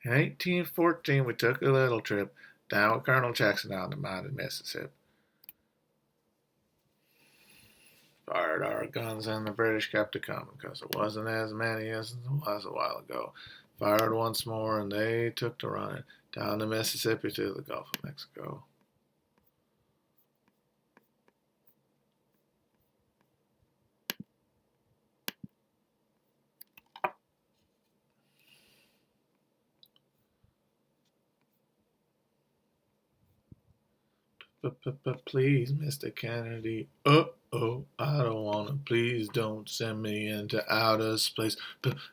In 1814, we took a little trip down with Colonel Jackson down the mountain, Mississippi. Fired our guns and the British kept it coming because there wasn't as many as there was a while ago. Fired once more and they took to running down the Mississippi to the Gulf of Mexico. But please, Mr. Kennedy. Oh, I don't wanna. Please don't send me into outer space.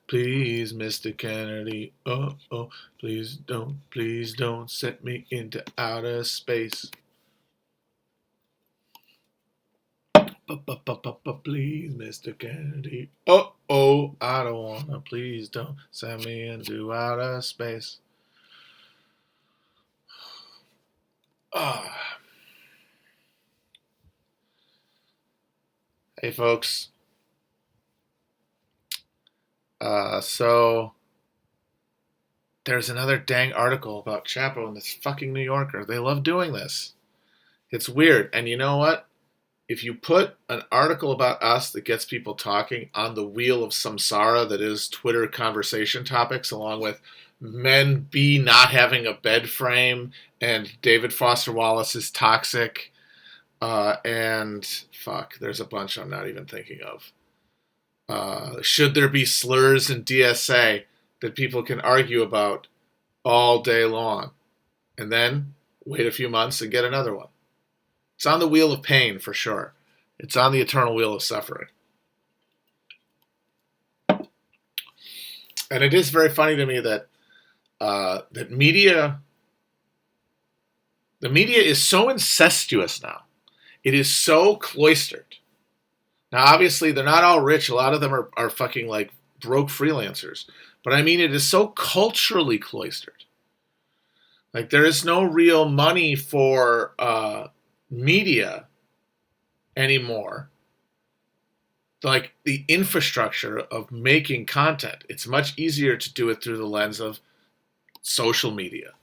Please, Mr. Kennedy. Oh, please don't send me into outer space. Please, Mr. Kennedy. Oh, I don't wanna. Please don't send me into outer space. Ah. Hey, folks. So there's another dang article about Chapo in this fucking New Yorker. They love doing this. It's weird. And you know what? If you put an article about us that gets people talking on the wheel of samsara that is Twitter conversation topics, along with men B not having a bed frame and David Foster Wallace is toxic, and fuck, there's a bunch I'm not even thinking of. Should there be slurs in DSA that people can argue about all day long, and then wait a few months and get another one? It's on the wheel of pain for sure. It's on the eternal wheel of suffering. And it is very funny to me that that media, the media is so incestuous now. It is so cloistered. Now, obviously, they're not all rich. A lot of them are fucking like broke freelancers. But I mean, it is so culturally cloistered. Like, there is no real money for media anymore. Like, the infrastructure of making content. It's much easier to do it through the lens of social media.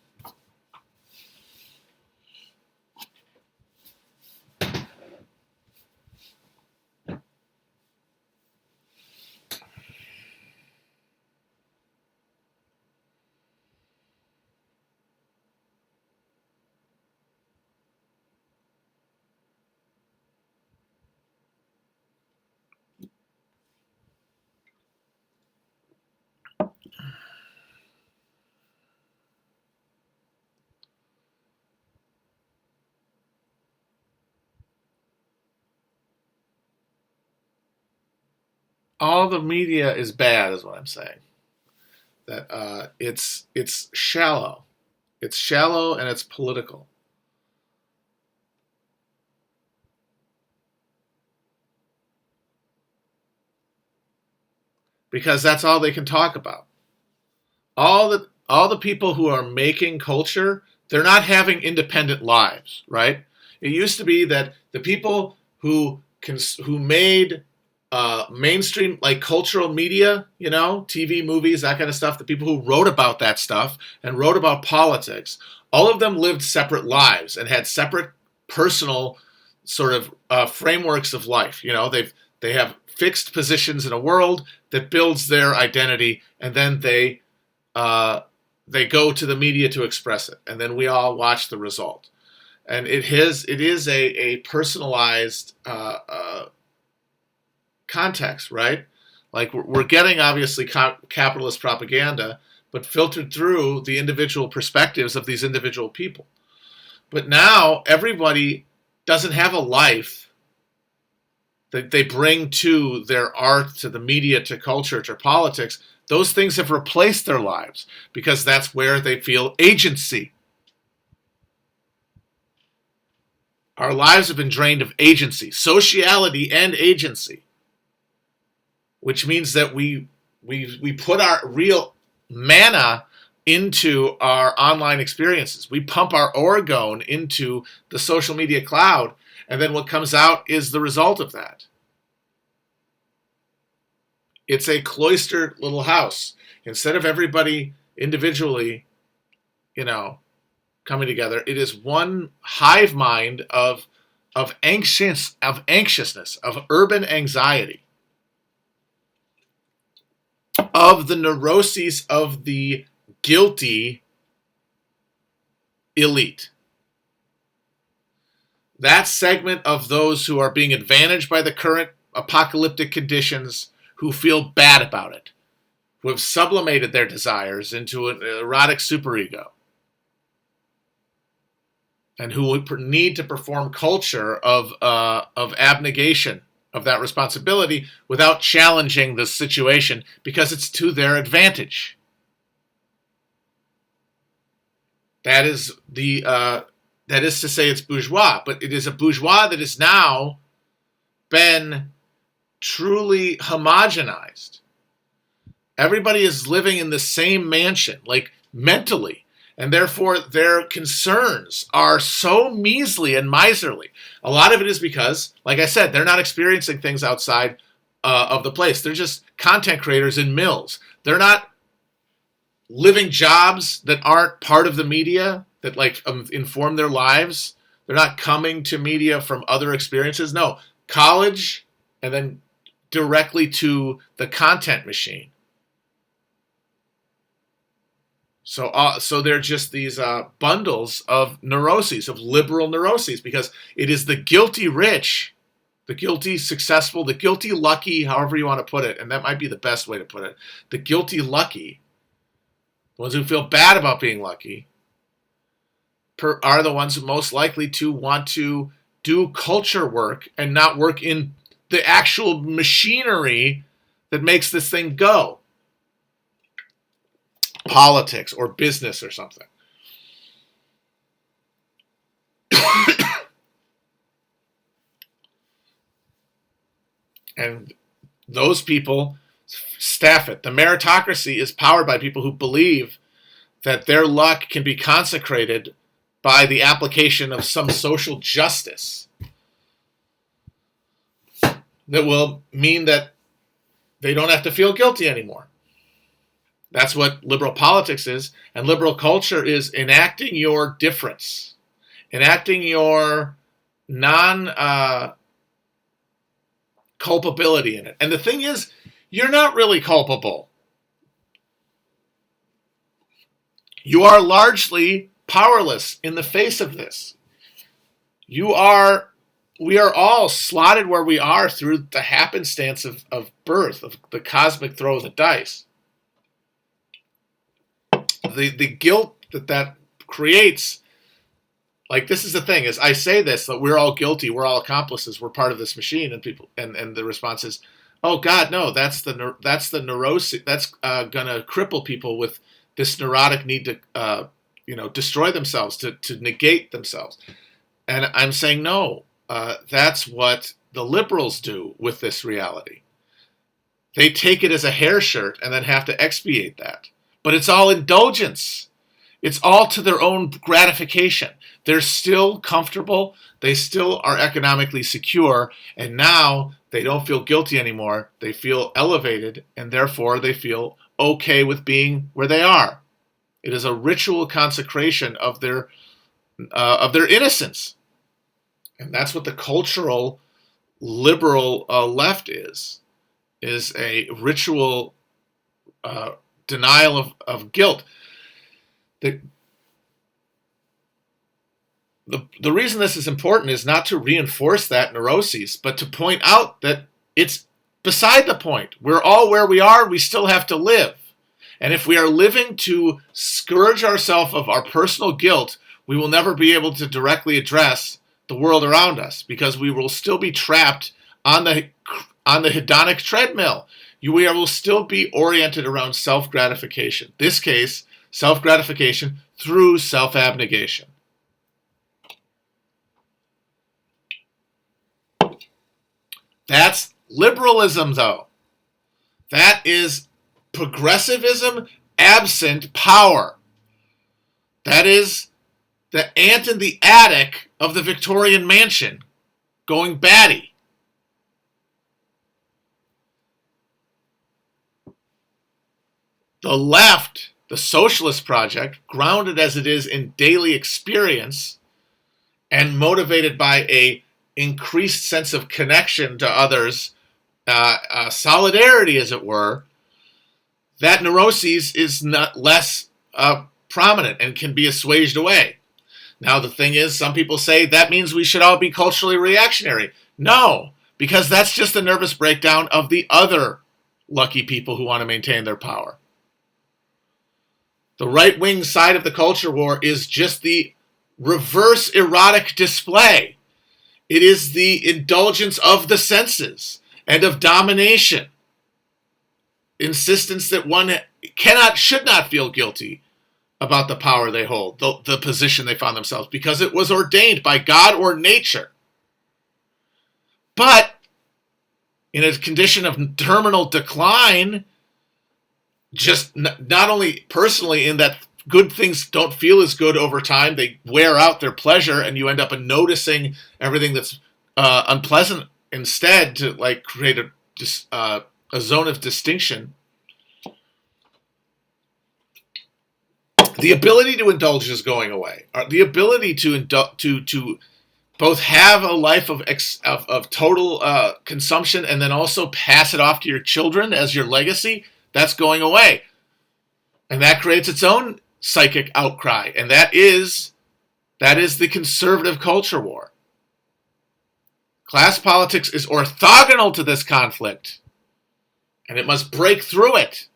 All the media is bad, is what I'm saying. That it's shallow. It's shallow and it's political. Because that's all they can talk about. All the people who are making culture, they're not having independent lives, right? It used to be that the people who made mainstream like cultural media, you know, TV, movies, that kind of stuff, the people who wrote about that stuff and wrote about politics, all of them lived separate lives and had separate personal sort of frameworks of life. You know, they have fixed positions in a world that builds their identity, and then they go to the media to express it, and then we all watch the result. And it is a personalized context, right? Like we're getting obviously capitalist propaganda, but filtered through the individual perspectives of these individual people. But now everybody doesn't have a life that they bring to their art, to the media, to culture, to politics. Those things have replaced their lives because that's where they feel agency. Our lives have been drained of agency, sociality and agency, which means that we put our real mana into our online experiences. We pump our orgone into the social media cloud, and then what comes out is the result of that. It's a cloistered little house. Instead of everybody individually, coming together. It is one hive mind of anxiousness, of urban anxiety, of the neuroses of the guilty elite. That segment of those who are being advantaged by the current apocalyptic conditions, who feel bad about it, who have sublimated their desires into an erotic superego, and who would need to perform culture of abnegation of that responsibility without challenging the situation because it's to their advantage. That is to say, it's bourgeois, but it is a bourgeois that has now been truly homogenized. Everybody is living in the same mansion, like mentally, and therefore their concerns are so measly and miserly. A lot of it is because, like I said, they're not experiencing things outside of the place. They're just content creators in mills. They're not living jobs that aren't part of the media, that inform their lives. They're not coming to media from other experiences. No, college and then directly to the content machine. So they're just these bundles of neuroses, of liberal neuroses, because it is the guilty rich, the guilty successful, the guilty lucky, however you want to put it, and that might be the best way to put it, the guilty lucky, the ones who feel bad about being lucky, are the ones most likely to want to do culture work and not work in the actual machinery that makes this thing go. Politics or business or something. And those people staff it. The meritocracy is powered by people who believe that their luck can be consecrated by the application of some social justice that will mean that they don't have to feel guilty anymore. That's what liberal politics is. And liberal culture is enacting your difference, enacting your non-culpability in it. And the thing is, you're not really culpable. You are largely powerless in the face of this. We are all slotted where we are through the happenstance of birth, of the cosmic throw of the dice. The guilt that creates, like, this is the thing, is I say this, that we're all guilty, we're all accomplices, we're part of this machine, and people, and the response is, oh God, no, that's the neurosis, that's gonna cripple people with this neurotic need to destroy themselves, to negate themselves. And I'm saying no, that's what the liberals do with this reality. They take it as a hair shirt and then have to expiate that. But it's all indulgence. It's all to their own gratification. They're still comfortable. They still are economically secure. And now they don't feel guilty anymore. They feel elevated, and therefore they feel okay with being where they are. It is a ritual consecration of their innocence. And that's what the cultural liberal left is a ritual denial of guilt. The reason this is important is not to reinforce that neuroses, but to point out that it's beside the point. We're all where we are, we still have to live. And if we are living to scourge ourselves of our personal guilt, we will never be able to directly address the world around us, because we will still be trapped on the hedonic treadmill. We will still be oriented around self-gratification. This case, self-gratification through self-abnegation. That's liberalism, though. That is progressivism absent power. That is the ant in the attic of the Victorian mansion going batty. The left the socialist project, grounded as it is in daily experience and motivated by a increased sense of connection to others, solidarity, as it were, that neuroses is not less prominent and can be assuaged away. Now, the thing is, some people say that means we should all be culturally reactionary. No, because that's just the nervous breakdown of the other lucky people who want to maintain their power. The right-wing side of the culture war is just the reverse erotic display. It is the indulgence of the senses and of domination. Insistence that one should not feel guilty about the power they hold, the position they found themselves, because it was ordained by God or nature. But in a condition of terminal decline, just not only personally in that good things don't feel as good over time, they wear out their pleasure, and you end up noticing everything that's unpleasant instead, to like create a zone of distinction. The ability to indulge is going away. The ability to both have a life of total consumption and then also pass it off to your children as your legacy, that's going away. And that creates its own psychic outcry. And that is the conservative culture war. Class politics is orthogonal to this conflict, and it must break through it.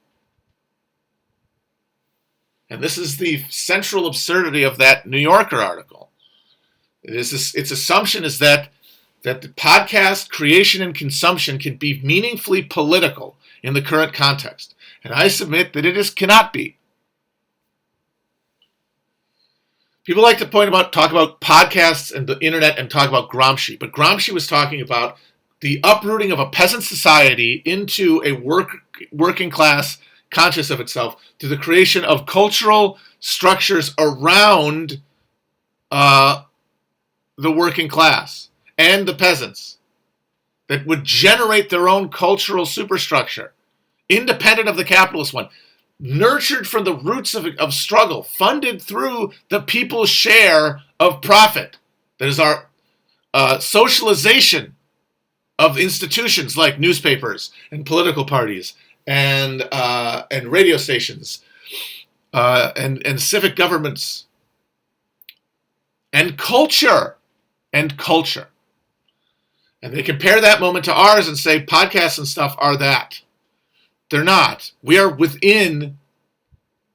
And this is the central absurdity of that New Yorker article. Its assumption is that the podcast creation and consumption can be meaningfully political in the current context. And I submit that it cannot be. People like to talk about podcasts and the internet and talk about Gramsci. But Gramsci was talking about the uprooting of a peasant society into a working class conscious of itself through the creation of cultural structures around the working class and the peasants that would generate their own cultural superstructure, independent of the capitalist one, nurtured from the roots of struggle, funded through the people's share of profit. That is our socialization of institutions like newspapers and political parties and radio stations and civic governments and culture. And they compare that moment to ours and say podcasts and stuff are that. They're not. We are within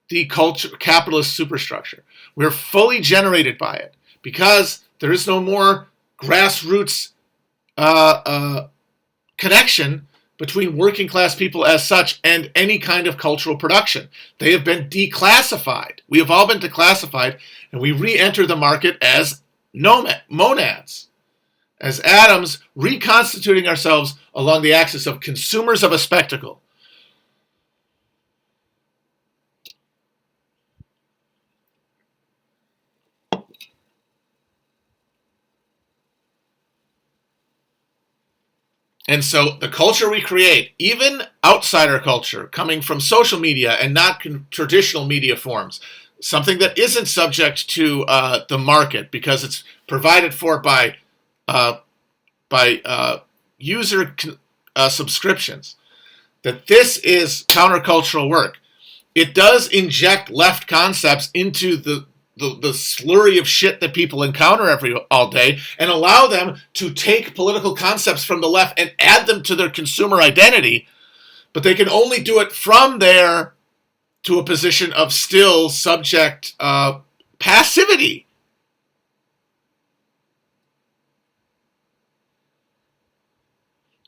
the capitalist superstructure. We're fully generated by it because there is no more grassroots connection between working class people as such and any kind of cultural production. They have been declassified. We have all been declassified, and we re-enter the market as monads, as atoms reconstituting ourselves along the axis of consumers of a spectacle. And so the culture we create, even outsider culture, coming from social media and not traditional media forms, something that isn't subject to the market because it's provided for by user subscriptions, that this is countercultural work. It does inject left concepts into the slurry of shit that people encounter all day and allow them to take political concepts from the left and add them to their consumer identity, but they can only do it from there to a position of still subject passivity.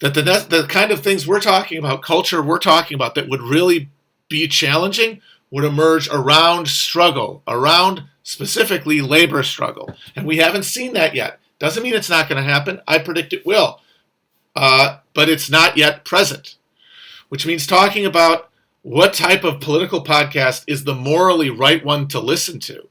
That the kind of things we're talking about, culture we're talking about, that would really be challenging would emerge around struggle, around specifically labor struggle. And we haven't seen that yet. Doesn't mean it's not going to happen. I predict it will. But it's not yet present. Which means talking about what type of political podcast is the morally right one to listen to,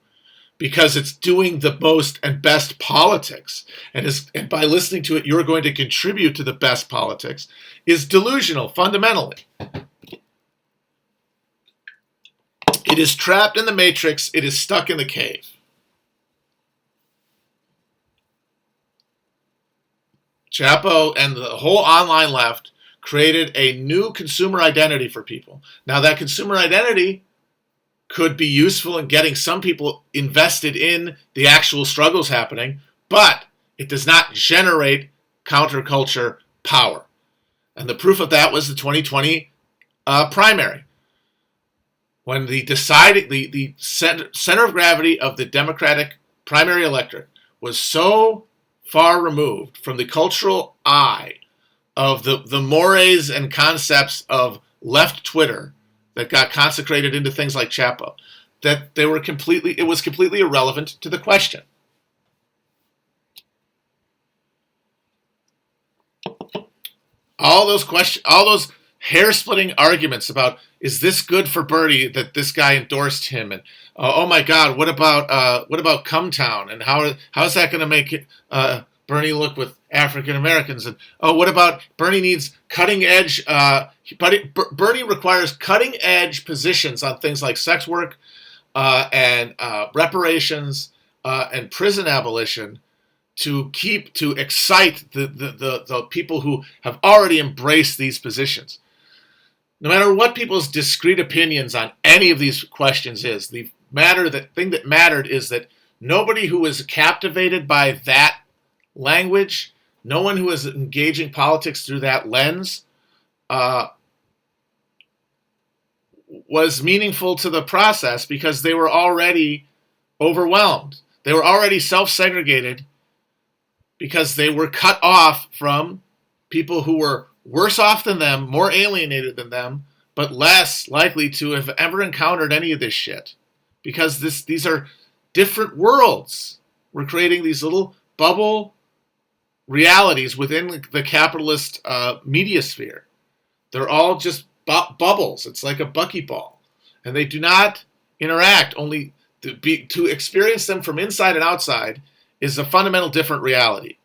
because it's doing the most and best politics, and by listening to it, you're going to contribute to the best politics, is delusional fundamentally. It is trapped in the matrix. It is stuck in the cave. Chapo and the whole online left created a new consumer identity for people. Now, that consumer identity could be useful in getting some people invested in the actual struggles happening, but it does not generate counterculture power. And the proof of that was the 2020 primary, when the center of gravity of the Democratic primary electorate was so far removed from the cultural eye of the mores and concepts of left Twitter that got consecrated into things like Chapo, that it was completely irrelevant to the question. All those hair-splitting arguments about, is this good for Bernie that this guy endorsed him, and oh my God, what about Cumtown, and how is that going to make Bernie look with African Americans, and what about Bernie needs cutting edge? Bernie requires cutting edge positions on things like sex work and reparations and prison abolition to excite the people who have already embraced these positions. No matter what people's discrete opinions on any of these questions is, the thing that mattered is that nobody who was captivated by that language, no one who is engaging politics through that lens, was meaningful to the process, because they were already overwhelmed. They were already self-segregated, because they were cut off from people who were worse off than them, more alienated than them, but less likely to have ever encountered any of this shit. Because these are different worlds. We're creating these little bubble realities within the capitalist media sphere. They're all just bubbles. It's like a buckyball. And they do not interact. Only to experience them from inside and outside is a fundamental different reality,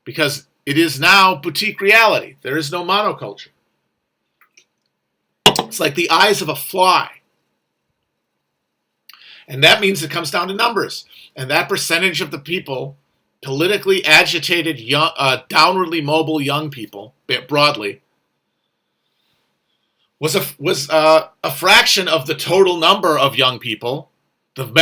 because it is now boutique reality. There is no monoculture. It's like the eyes of a fly. And that means it comes down to numbers. And that percentage of the people, politically agitated, young, downwardly mobile young people, broadly, was a fraction of the total number of young people,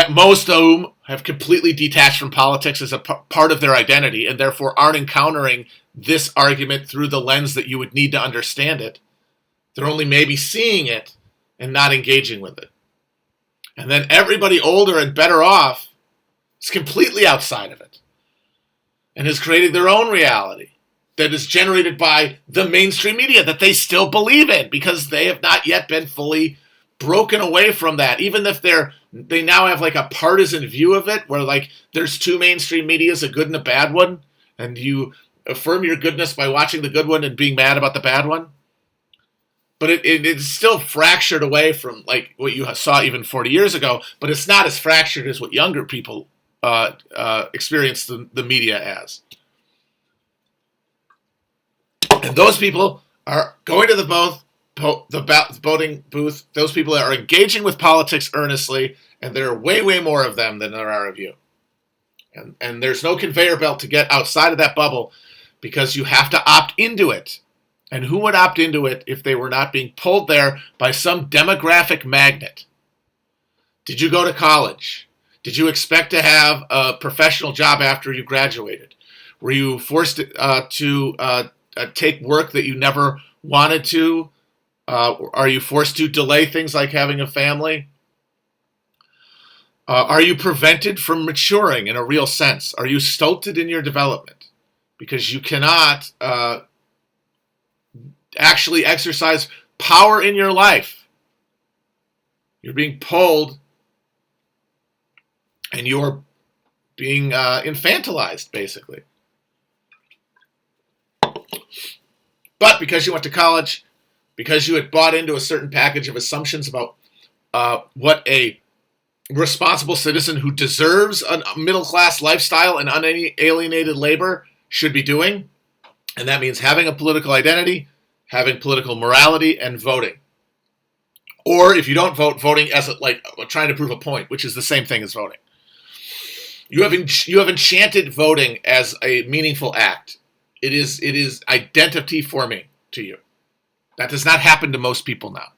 most of whom have completely detached from politics as a part of their identity, and therefore aren't encountering this argument through the lens that you would need to understand it. They're only maybe seeing it and not engaging with it. And then everybody older and better off is completely outside of it and has created their own reality that is generated by the mainstream media that they still believe in, because they have not yet been fully broken away from that. Even if they now have like a partisan view of it, where like there's two mainstream medias, a good and a bad one, and you affirm your goodness by watching the good one and being mad about the bad one. But it's still fractured away from like what you saw even 40 years ago, but it's not as fractured as what younger people experience the media as. And those people are going to the voting booth. Those people are engaging with politics earnestly, and there are way, way more of them than there are of you. And there's no conveyor belt to get outside of that bubble, because you have to opt into it. And who would opt into it if they were not being pulled there by some demographic magnet? Did you go to college? Did you expect to have a professional job after you graduated? Were you forced to take work that you never wanted to? Are you forced to delay things like having a family? Are you prevented from maturing in a real sense? Are you stulted in your development? Because you cannot actually exercise power in your life. You're being pulled, and you're being infantilized, basically. But because you went to college, because you had bought into a certain package of assumptions about what a responsible citizen who deserves a middle-class lifestyle and unalienated labor should be doing, and that means having a political identity, having political morality, and voting. Or if you don't vote, voting as trying to prove a point, which is the same thing as voting. You have enchanted voting as a meaningful act. It is identity forming to you. That does not happen to most people now.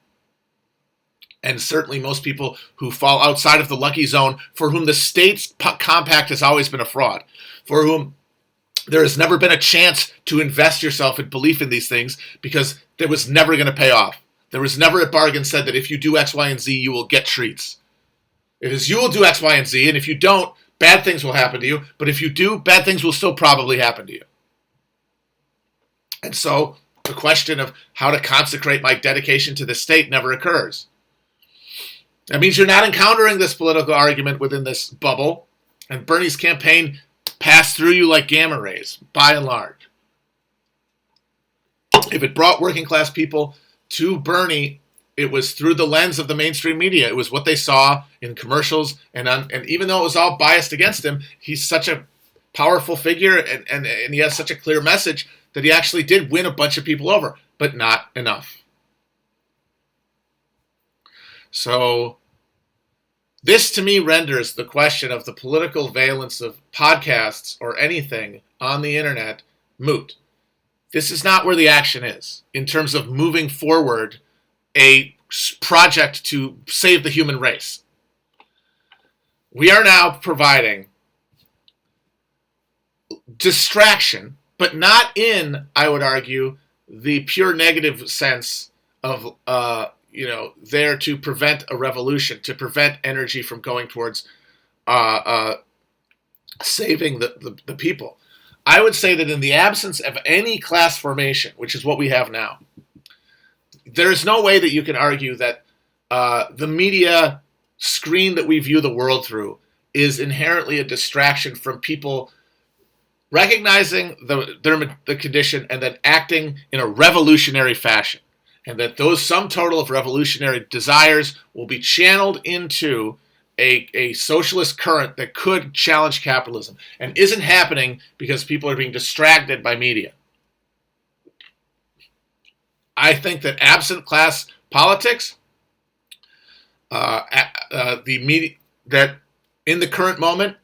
And certainly most people who fall outside of the lucky zone, for whom the state's compact has always been a fraud, for whom there has never been a chance to invest yourself in belief in these things because it was never going to pay off. There was never a bargain said that if you do X, Y, and Z, you will get treats. It is you will do X, Y, and Z, and if you don't, bad things will happen to you. But if you do, bad things will still probably happen to you. And so the question of how to consecrate my dedication to the state never occurs. That means you're not encountering this political argument within this bubble, and Bernie's campaign passed through you like gamma rays, by and large. If it brought working class people to Bernie, it was through the lens of the mainstream media. It was what they saw in commercials, and even though it was all biased against him, he's such a powerful figure, and he has such a clear message that he actually did win a bunch of people over, but not enough. So this, to me, renders the question of the political valence of podcasts or anything on the internet moot. This is not where the action is in terms of moving forward a project to save the human race. We are now providing distraction, but not in, I would argue, the pure negative sense of there to prevent a revolution, to prevent energy from going towards saving the people. I would say that in the absence of any class formation, which is what we have now, there is no way that you can argue that the media screen that we view the world through is inherently a distraction from people recognizing the condition and then acting in a revolutionary fashion. And that those sum total of revolutionary desires will be channeled into a socialist current that could challenge capitalism, and isn't happening because people are being distracted by media. I think that absent class politics, the media, that in the current moment,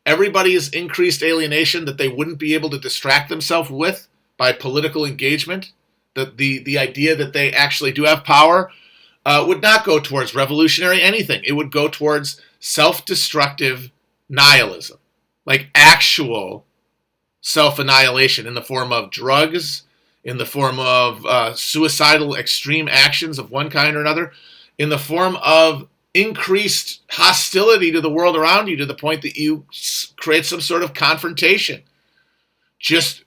everybody's increased alienation that they wouldn't be able to distract themselves with by political engagement, the idea that they actually do have power, would not go towards revolutionary anything. It would go towards self-destructive nihilism, like actual self-annihilation in the form of drugs, in the form of suicidal extreme actions of one kind or another, in the form of increased hostility to the world around you to the point that you create some sort of confrontation. Just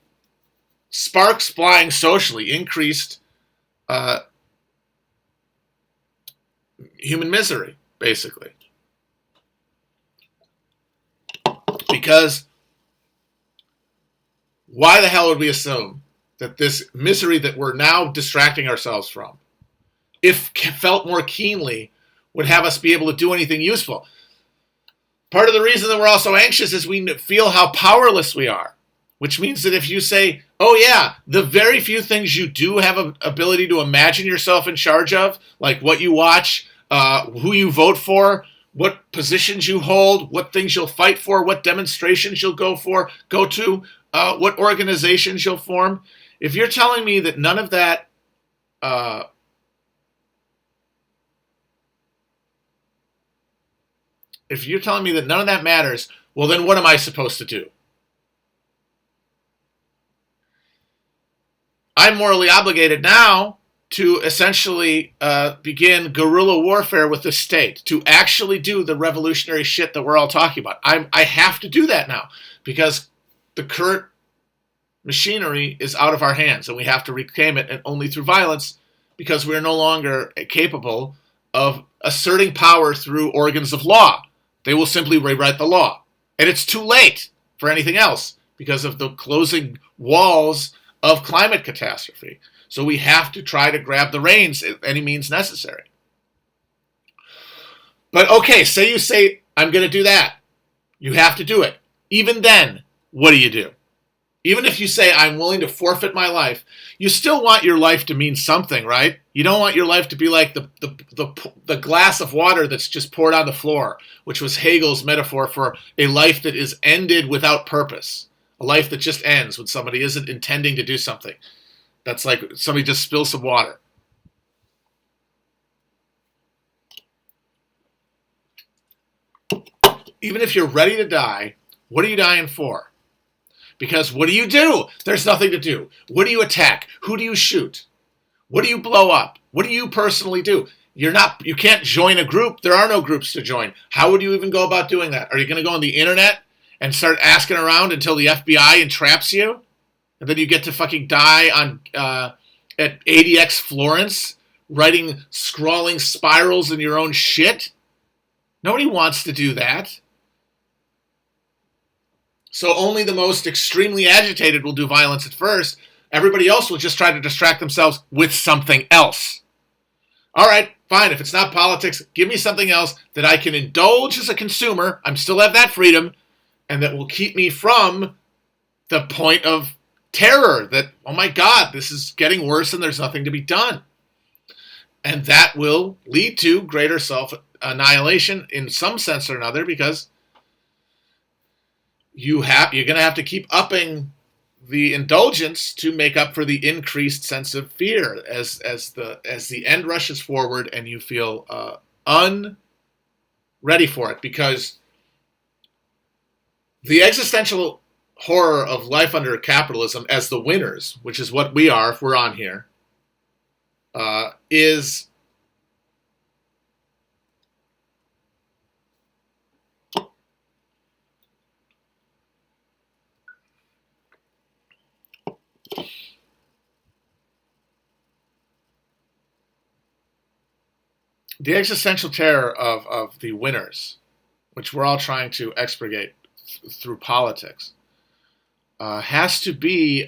sparks flying socially, increased human misery, basically. Because why the hell would we assume that this misery that we're now distracting ourselves from, if felt more keenly, would have us be able to do anything useful? Part of the reason that we're all so anxious is we feel how powerless we are, which means that if you say, oh yeah, the very few things you do have an ability to imagine yourself in charge of, like what you watch, who you vote for, what positions you hold, what things you'll fight for, what demonstrations you'll go to, what organizations you'll form. If you're telling me that none of that matters, well, then what am I supposed to do? I'm morally obligated now to essentially begin guerrilla warfare with the state, to actually do the revolutionary shit that we're all talking about. I have to do that now because the current machinery is out of our hands and we have to reclaim it, and only through violence, because we're no longer capable of asserting power through organs of law. They will simply rewrite the law. And it's too late for anything else because of the closing walls of climate catastrophe. So we have to try to grab the reins at any means necessary. But okay, say you say, I'm going to do that. You have to do it. Even then, what do you do? Even if you say, I'm willing to forfeit my life, you still want your life to mean something, right? You don't want your life to be like the glass of water that's just poured on the floor, which was Hegel's metaphor for a life that is ended without purpose. A life that just ends when somebody isn't intending to do something. That's like somebody just spills some water. Even if you're ready to die, what are you dying for? Because what do? There's nothing to do. What do you attack? Who do you shoot? What do you blow up? What do you personally do? You can't join a group. There are no groups to join. How would you even go about doing that? Are you going to go on the internet and start asking around until the FBI entraps you? And then you get to fucking die on at ADX Florence, writing scrawling spirals in your own shit? Nobody wants to do that. So only the most extremely agitated will do violence at first. Everybody else will just try to distract themselves with something else. All right, fine. If it's not politics, give me something else that I can indulge as a consumer. I still have that freedom, and that will keep me from the point of terror that, oh my God, this is getting worse and there's nothing to be done. And that will lead to greater self-annihilation in some sense or another, because you're going to have to keep upping the indulgence to make up for the increased sense of fear as the end rushes forward and you feel unready for it. Because the existential horror of life under capitalism as the winners, which is what we are if we're on here, is the existential terror of the winners, which we're all trying to expurgate through politics, has to be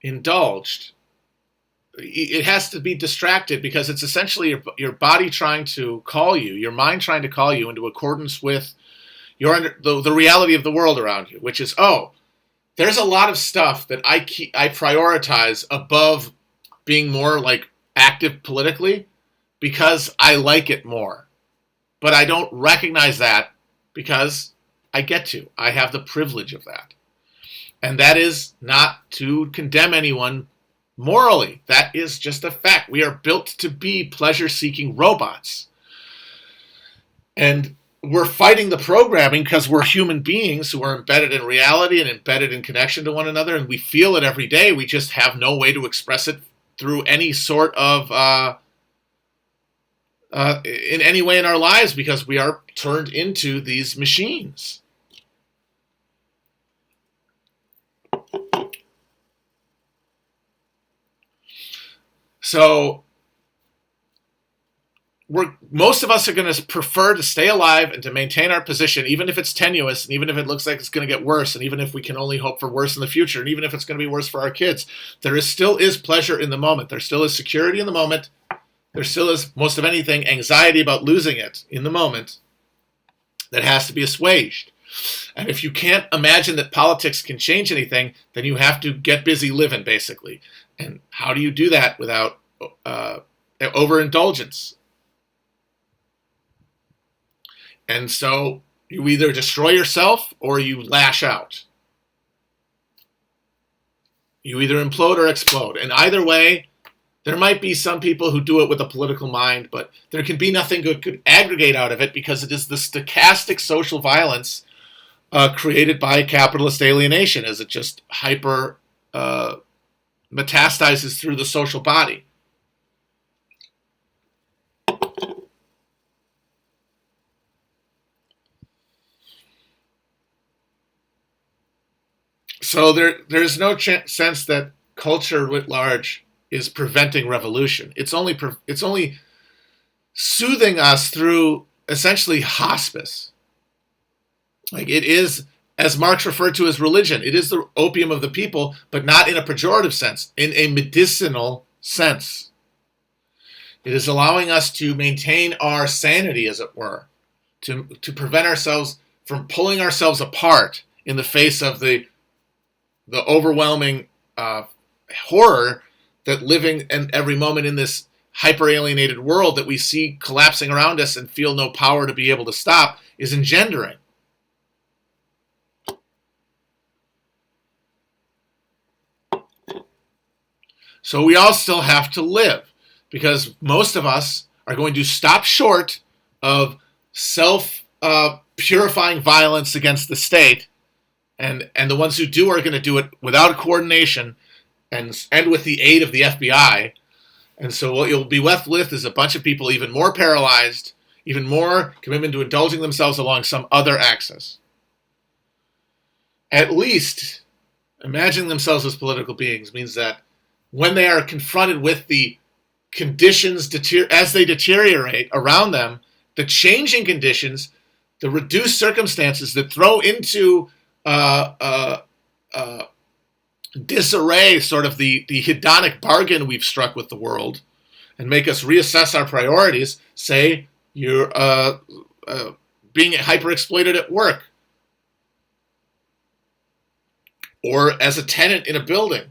indulged. It has to be distracted, because it's essentially your body trying to call you, your mind trying to call you into accordance with the reality of the world around you, which is, oh, there's a lot of stuff that I prioritize above being more like active politically because I like it more. But I don't recognize that because I get to. I have the privilege of that. And that is not to condemn anyone morally. That is just a fact. We are built to be pleasure-seeking robots. And we're fighting the programming because we're human beings who are embedded in reality and embedded in connection to one another, and we feel it every day. We just have no way to express it through any sort of in any way in our lives, because we are turned into these machines. So most of us are going to prefer to stay alive and to maintain our position, even if it's tenuous, and even if it looks like it's going to get worse, and even if we can only hope for worse in the future, and even if it's going to be worse for our kids. There still is pleasure in the moment. There still is security in the moment. There still is, most of anything, anxiety about losing it in the moment that has to be assuaged. And if you can't imagine that politics can change anything, then you have to get busy living, basically. And how do you do that without overindulgence? And so you either destroy yourself or you lash out. You either implode or explode. And either way, there might be some people who do it with a political mind, but there can be nothing good could aggregate out of it, because it is the stochastic social violence created by capitalist alienation, as it just hyper metastasizes through the social body. So there's no sense that culture writ large is preventing revolution. It's only soothing us through essentially hospice. Like, it is, as Marx referred to as religion, it is the opium of the people, but not in a pejorative sense, in a medicinal sense. It is allowing us to maintain our sanity, as it were, to prevent ourselves from pulling ourselves apart in the face of the overwhelming horror that living in every moment in this hyper-alienated world that we see collapsing around us and feel no power to be able to stop is engendering. So we all still have to live, because most of us are going to stop short of self-purifying violence against the state, and the ones who do are going to do it without coordination and with the aid of the FBI. And so what you'll be left with is a bunch of people even more paralyzed, even more commitment to indulging themselves along some other axis. At least imagining themselves as political beings means that when they are confronted with the conditions as they deteriorate around them, the changing conditions, the reduced circumstances that throw into disarray sort of the hedonic bargain we've struck with the world and make us reassess our priorities. Say you're being hyper-exploited at work or as a tenant in a building.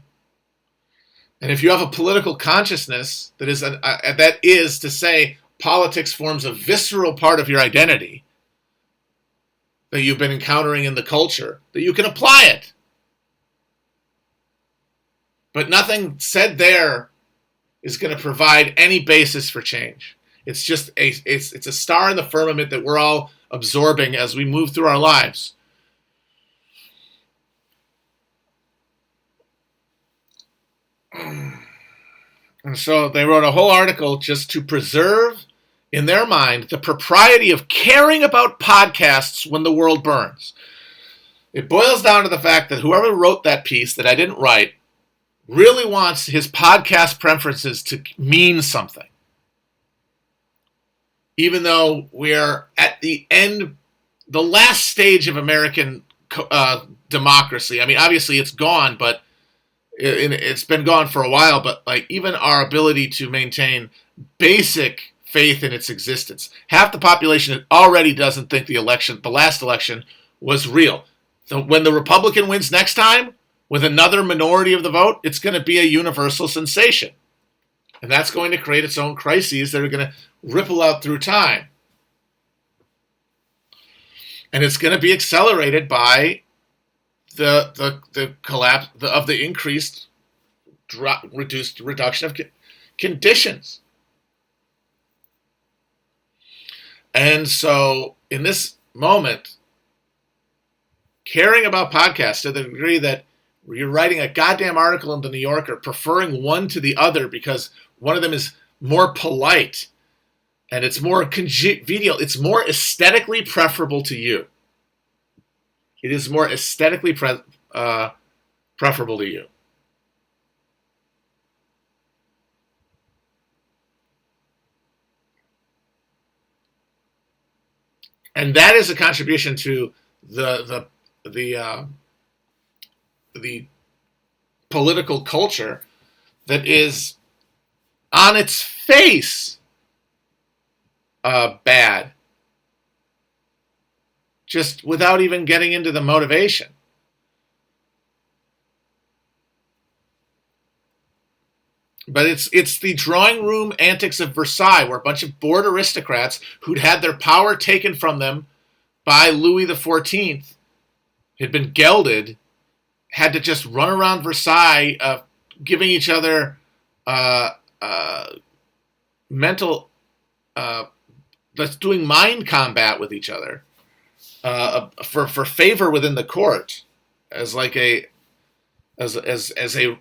And if you have a political consciousness that is to say politics forms a visceral part of your identity that you've been encountering in the culture, that you can apply it. But nothing said there is going to provide any basis for change. It's just it's a star in the firmament that we're all absorbing as we move through our lives. And so they wrote a whole article just to preserve in their mind the propriety of caring about podcasts when the world burns. It boils down to the fact that whoever wrote that piece that I didn't write really wants his podcast preferences to mean something. Even though we're at the end, the last stage of American democracy. I mean, obviously it's gone, but it's been gone for a while. But like even our ability to maintain basic faith in its existence, half the population already doesn't think the last election, was real. So when the Republican wins next time, with another minority of the vote, it's going to be a universal sensation. And that's going to create its own crises that are going to ripple out through time. And it's going to be accelerated by the collapse of the increased reduction of conditions. And so in this moment, caring about podcasts to the degree that you're writing a goddamn article in the New Yorker, preferring one to the other because one of them is more polite and it's more congenial. It's more aesthetically preferable to you. It is more aesthetically preferable to you. And that is a contribution to the political culture that is on its face bad, just without even getting into the motivation. But it's the drawing room antics of Versailles, where a bunch of bored aristocrats who'd had their power taken from them by Louis XIV, had been gelded, had to just run around Versailles, giving each other mental, that's doing mind combat with each other for favor within the court, as like as a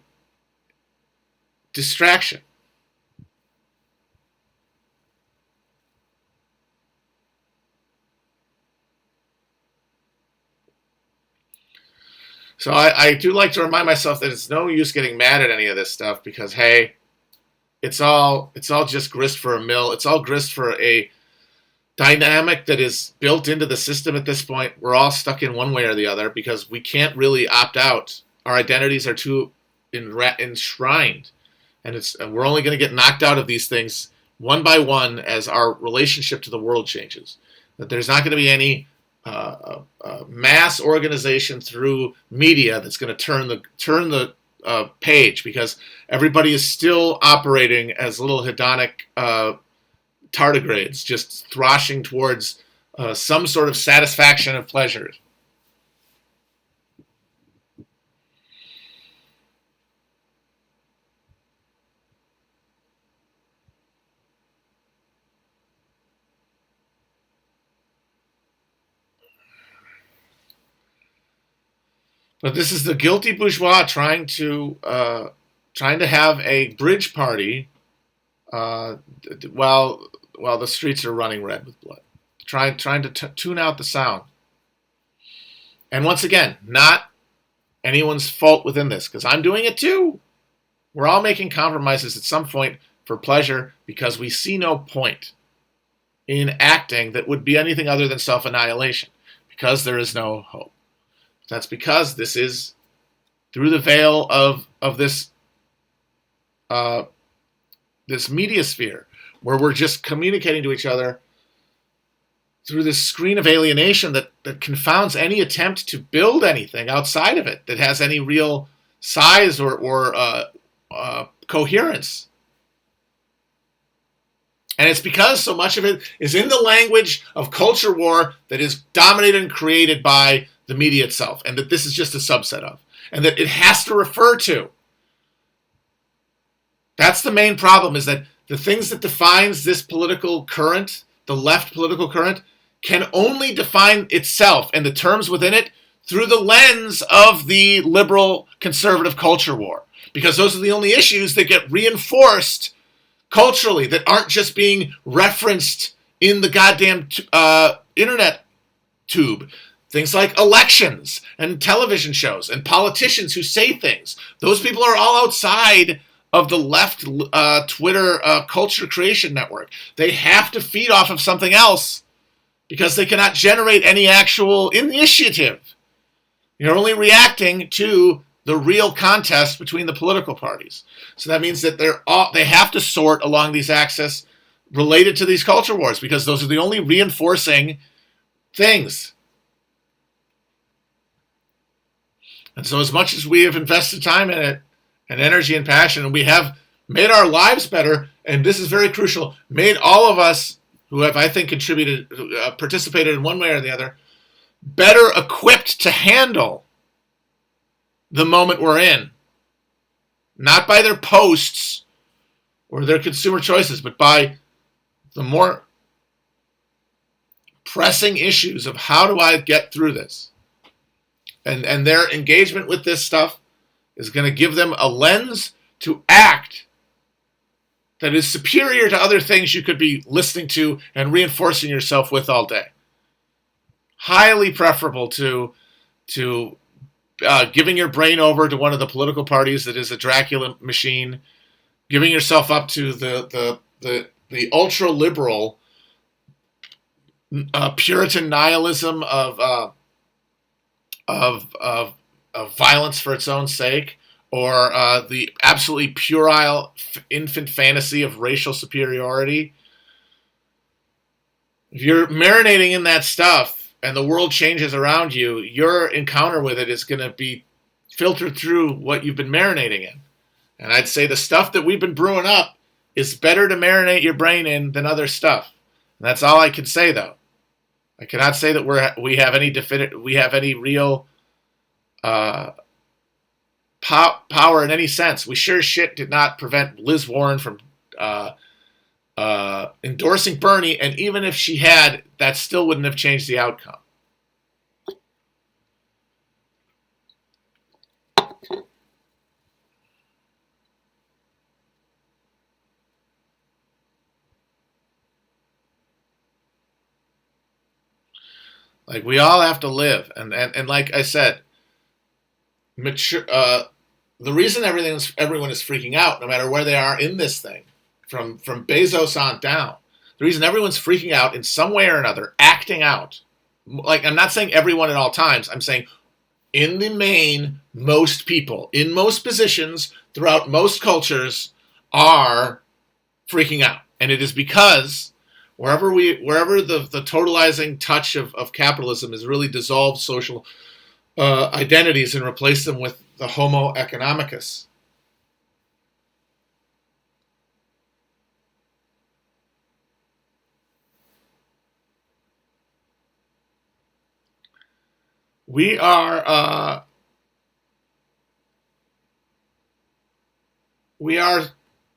distraction. So I do like to remind myself that it's no use getting mad at any of this stuff because, hey, it's all just grist for a mill. It's all grist for a dynamic that is built into the system at this point. We're all stuck in one way or the other because we can't really opt out. Our identities are too enshrined. And we're only going to get knocked out of these things one by one as our relationship to the world changes. That there's not going to be any mass organization through media that's going to turn the page, because everybody is still operating as little hedonic tardigrades, just thrashing towards some sort of satisfaction of pleasure. But this is the guilty bourgeois trying to have a bridge party while the streets are running red with blood, trying to tune out the sound. And once again, not anyone's fault within this, because I'm doing it too. We're all making compromises at some point for pleasure because we see no point in acting that would be anything other than self-annihilation, because there is no hope. That's because this is through the veil of this this media sphere, where we're just communicating to each other through this screen of alienation that confounds any attempt to build anything outside of it that has any real size or coherence. And it's because so much of it is in the language of culture war that is dominated and created by the media itself, and that this is just a subset of, and that it has to refer to. That's the main problem, is that the things that defines this political current, the left political current, can only define itself and the terms within it through the lens of the liberal conservative culture war, because those are the only issues that get reinforced culturally, that aren't just being referenced in the goddamn internet tube. Things like elections and television shows and politicians who say things. Those people are all outside of the left Twitter culture creation network. They have to feed off of something else because they cannot generate any actual initiative. You're only reacting to the real contest between the political parties. So that means that they have to sort along these axes related to these culture wars, because those are the only reinforcing things. And so as much as we have invested time in it, and energy and passion, and we have made our lives better, and this is very crucial, made all of us who have, I think, contributed, participated in one way or the other, better equipped to handle the moment we're in. Not by their posts or their consumer choices, but by the more pressing issues of how do I get through this. And their engagement with this stuff is going to give them a lens to act that is superior to other things you could be listening to and reinforcing yourself with all day. Highly preferable to giving your brain over to one of the political parties that is a Dracula machine, giving yourself up to the ultra-liberal Puritan nihilism of violence for its own sake, or the absolutely puerile infant fantasy of racial superiority. If you're marinating in that stuff and the world changes around you, your encounter with it is going to be filtered through what you've been marinating in. And I'd say the stuff that we've been brewing up is better to marinate your brain in than other stuff. And that's all I can say, though. I cannot say that we have any real power in any sense. We sure as shit did not prevent Liz Warren from endorsing Bernie, and even if she had, that still wouldn't have changed the outcome. Like, we all have to live, and like I said, mature. The reason everyone is freaking out, no matter where they are in this thing, from Bezos on down, the reason everyone's freaking out in some way or another, acting out. Like, I'm not saying everyone at all times. I'm saying, in the main, most people in most positions throughout most cultures are freaking out, and it is because Wherever the totalizing touch of capitalism has really dissolved social identities and replaced them with the Homo economicus. We are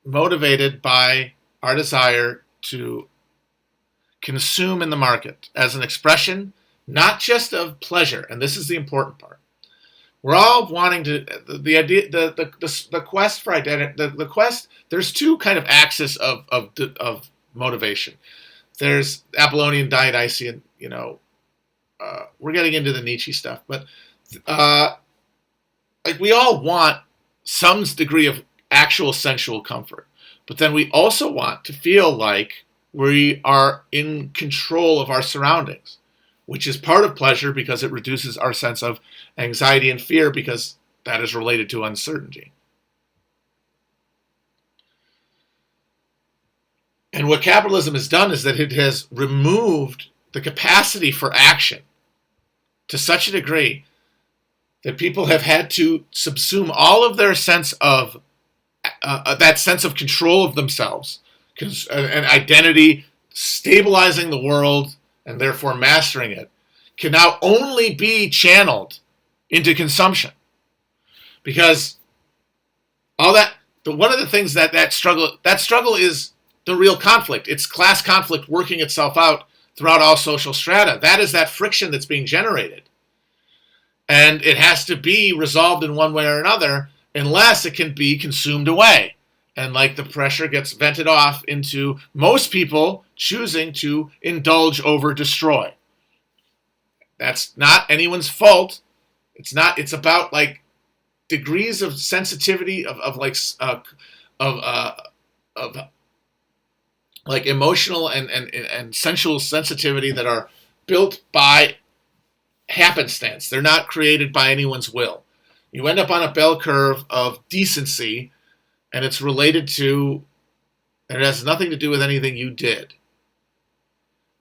motivated by our desire to consume in the market as an expression, not just of pleasure, and this is the important part. We're all wanting to the idea the quest for identity. The quest. There's two kind of axes of motivation. There's Apollonian, Dionysian. We're getting into the Nietzsche stuff, but like we all want some degree of actual sensual comfort, but then we also want to feel like we are in control of our surroundings, which is part of pleasure because it reduces our sense of anxiety and fear because that is related to uncertainty. And what capitalism has done is that it has removed the capacity for action to such a degree that people have had to subsume all of their sense of that sense of control of themselves and identity, stabilizing the world and therefore mastering it, can now only be channeled into consumption. Because one of the things that struggle is the real conflict. It's class conflict working itself out throughout all social strata. That is that friction that's being generated. And it has to be resolved in one way or another unless it can be consumed away. And like the pressure gets vented off into most people choosing to indulge over destroy. That's not anyone's fault. It's about like degrees of sensitivity of like emotional and sensual sensitivity that are built by happenstance. They're not created by anyone's will. You end up on a bell curve of decency, and it's related to, and it has nothing to do with anything you did.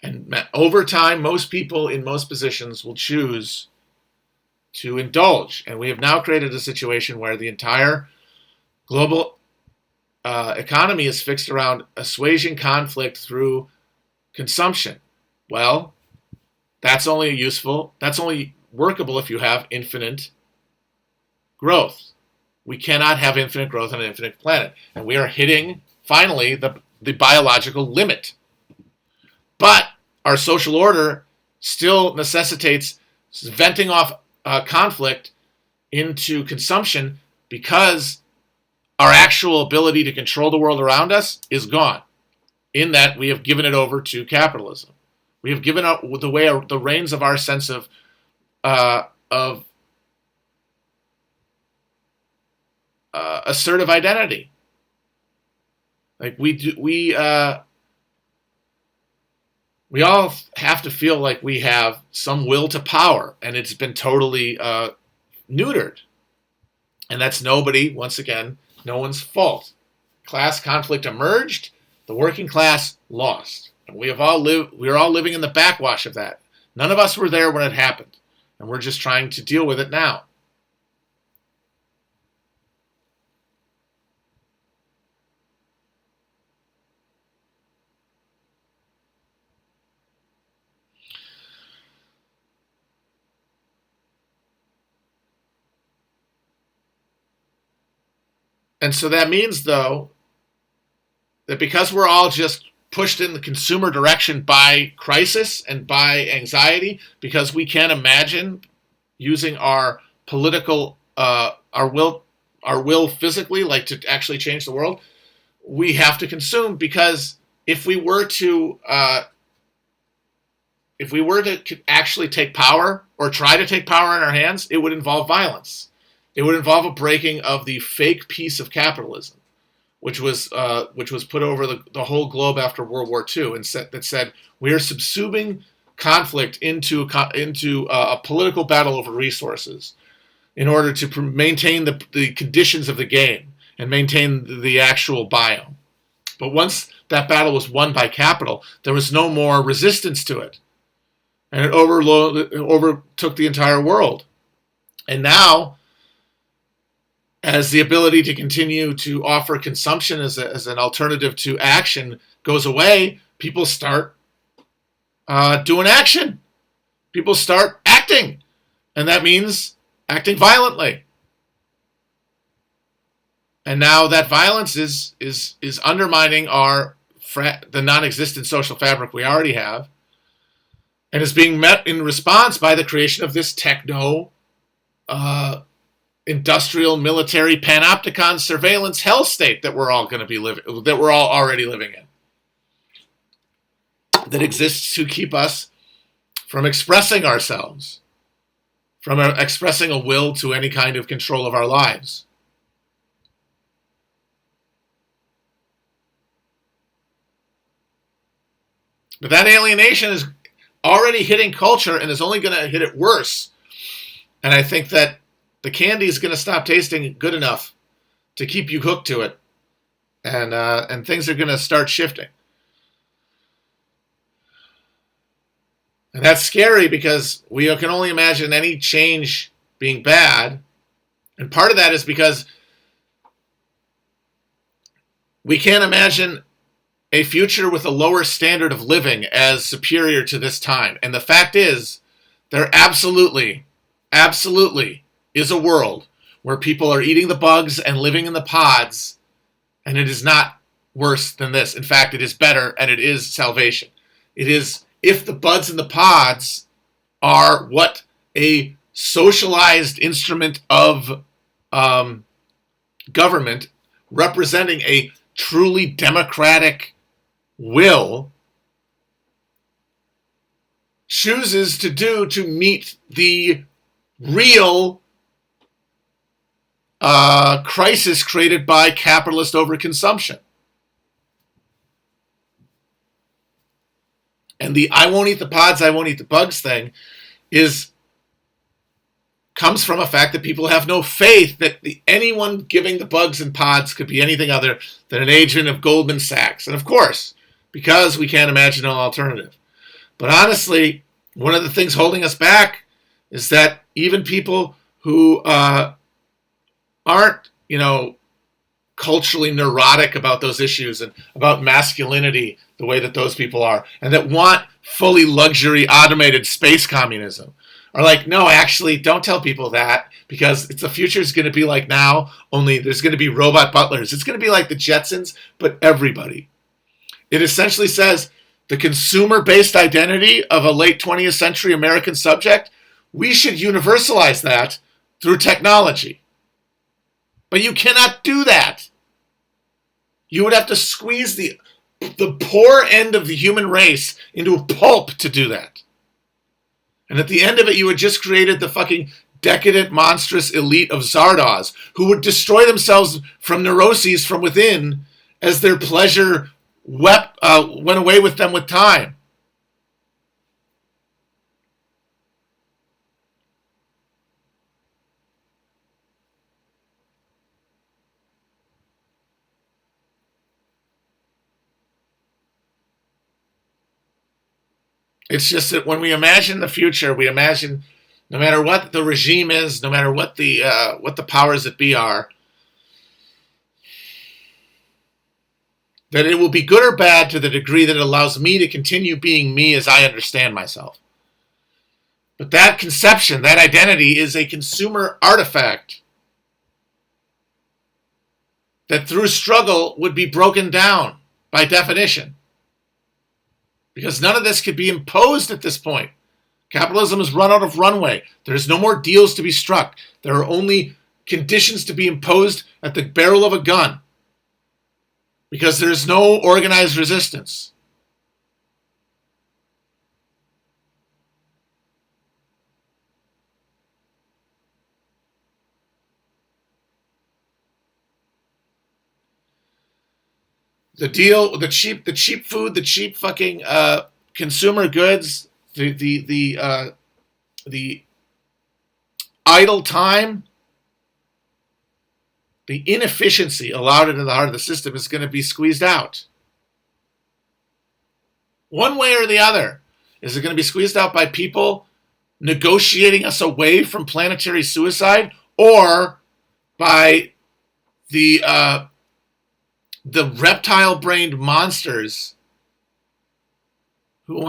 And over time, most people in most positions will choose to indulge. And we have now created a situation where the entire global economy is fixed around assuaging conflict through consumption. Well, that's only workable if you have infinite growth. We cannot have infinite growth on an infinite planet. And we are hitting, finally, the biological limit. But our social order still necessitates venting off conflict into consumption because our actual ability to control the world around us is gone, in that we have given it over to capitalism. We have given up the reins of our sense of assertive identity. Like we all have to feel like we have some will to power, and it's been totally neutered. And that's once again, no one's fault. Class conflict emerged, the working class lost. And we're all living in the backwash of that. None of us were there when it happened, and we're just trying to deal with it now. And so that means, though, that because we're all just pushed in the consumer direction by crisis and by anxiety, because we can't imagine using our political, our will physically, like to actually change the world, we have to consume. Because if we were to actually take power or try to take power in our hands, it would involve violence. It would involve a breaking of the fake peace of capitalism, which was put over the whole globe after World War II, and that said we are subsuming conflict into a political battle over resources in order to maintain the conditions of the game and maintain the actual biome. But once that battle was won by capital, there was no more resistance to it. And it overtook the entire world. And now, as the ability to continue to offer consumption as an alternative to action goes away, people start doing action. People start acting. And that means acting violently. And now that violence is undermining the non-existent social fabric we already have, and is being met in response by the creation of this techno, industrial, military, panopticon surveillance hell state that we're all already living in, that exists to keep us from expressing ourselves, from expressing a will to any kind of control of our lives. But that alienation is already hitting culture and is only going to hit it worse. And I think that the candy is going to stop tasting good enough to keep you hooked to it. And things are going to start shifting. And that's scary because we can only imagine any change being bad. And part of that is because we can't imagine a future with a lower standard of living as superior to this time. And the fact is, there absolutely is a world where people are eating the bugs and living in the pods, and it is not worse than this. In fact, it is better, and it is salvation. It is, if the buds and the pods are what a socialized instrument of government representing a truly democratic will chooses to do to meet the real crisis created by capitalist overconsumption. And the I won't eat the pods, I won't eat the bugs thing comes from a fact that people have no faith that anyone giving the bugs and pods could be anything other than an agent of Goldman Sachs. And of course, because we can't imagine an alternative. But honestly, one of the things holding us back is that even people who aren't, culturally neurotic about those issues and about masculinity the way that those people are, and that want fully luxury automated space communism, are like, no, actually, don't tell people that, because the future is going to be like now, only there's going to be robot butlers. It's going to be like the Jetsons, but everybody. It essentially says the consumer-based identity of a late 20th century American subject, we should universalize that through technology. But you cannot do that. You would have to squeeze the poor end of the human race into a pulp to do that. And at the end of it, you had just created the fucking decadent, monstrous elite of Zardoz, who would destroy themselves from neuroses from within as their pleasure went away with them with time. It's just that when we imagine the future, we imagine no matter what the regime is, no matter what the powers that be are, that it will be good or bad to the degree that it allows me to continue being me as I understand myself. But that conception, that identity, is a consumer artifact that through struggle would be broken down by definition. Because none of this could be imposed at this point. Capitalism has run out of runway. There's no more deals to be struck. There are only conditions to be imposed at the barrel of a gun. Because there's no organized resistance. The deal, the cheap food, the cheap fucking consumer goods, the idle time, the inefficiency allowed into the heart of the system is going to be squeezed out. One way or the other. Is it going to be squeezed out by people negotiating us away from planetary suicide, or by the reptile-brained monsters who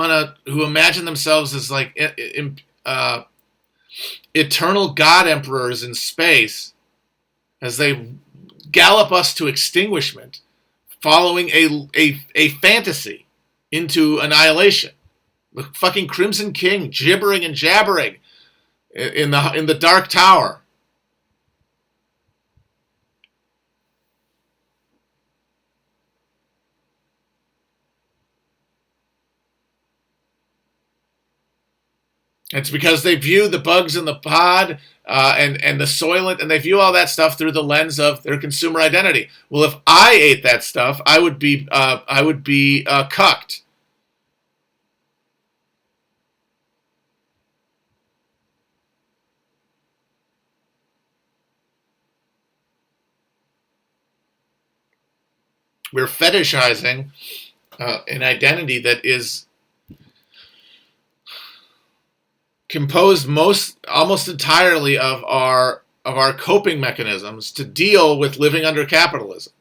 imagine themselves as like eternal god emperors in space as they gallop us to extinguishment, following a fantasy into annihilation. The fucking Crimson King gibbering and jabbering in the Dark Tower. It's because they view the bugs in the pod and the soylent, and they view all that stuff through the lens of their consumer identity. Well, if I ate that stuff, I would be cucked. We're fetishizing an identity that is composed almost entirely of our coping mechanisms to deal with living under capitalism,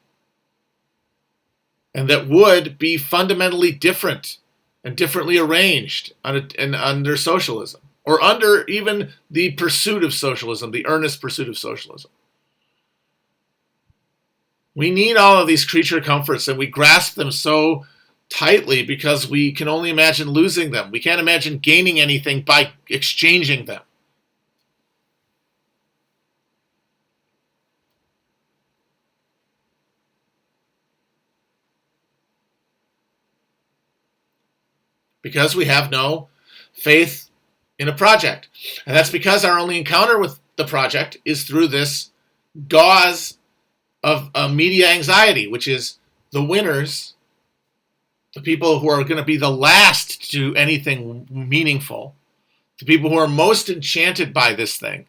and that would be fundamentally different and differently arranged under socialism, or under even the pursuit of socialism, the earnest pursuit of socialism. We need all of these creature comforts, and we grasp them so tightly because we can only imagine losing them. We can't imagine gaining anything by exchanging them. Because we have no faith in a project. And that's because our only encounter with the project is through this gauze of media anxiety, which is the winners, the people who are going to be the last to do anything meaningful, the people who are most enchanted by this thing,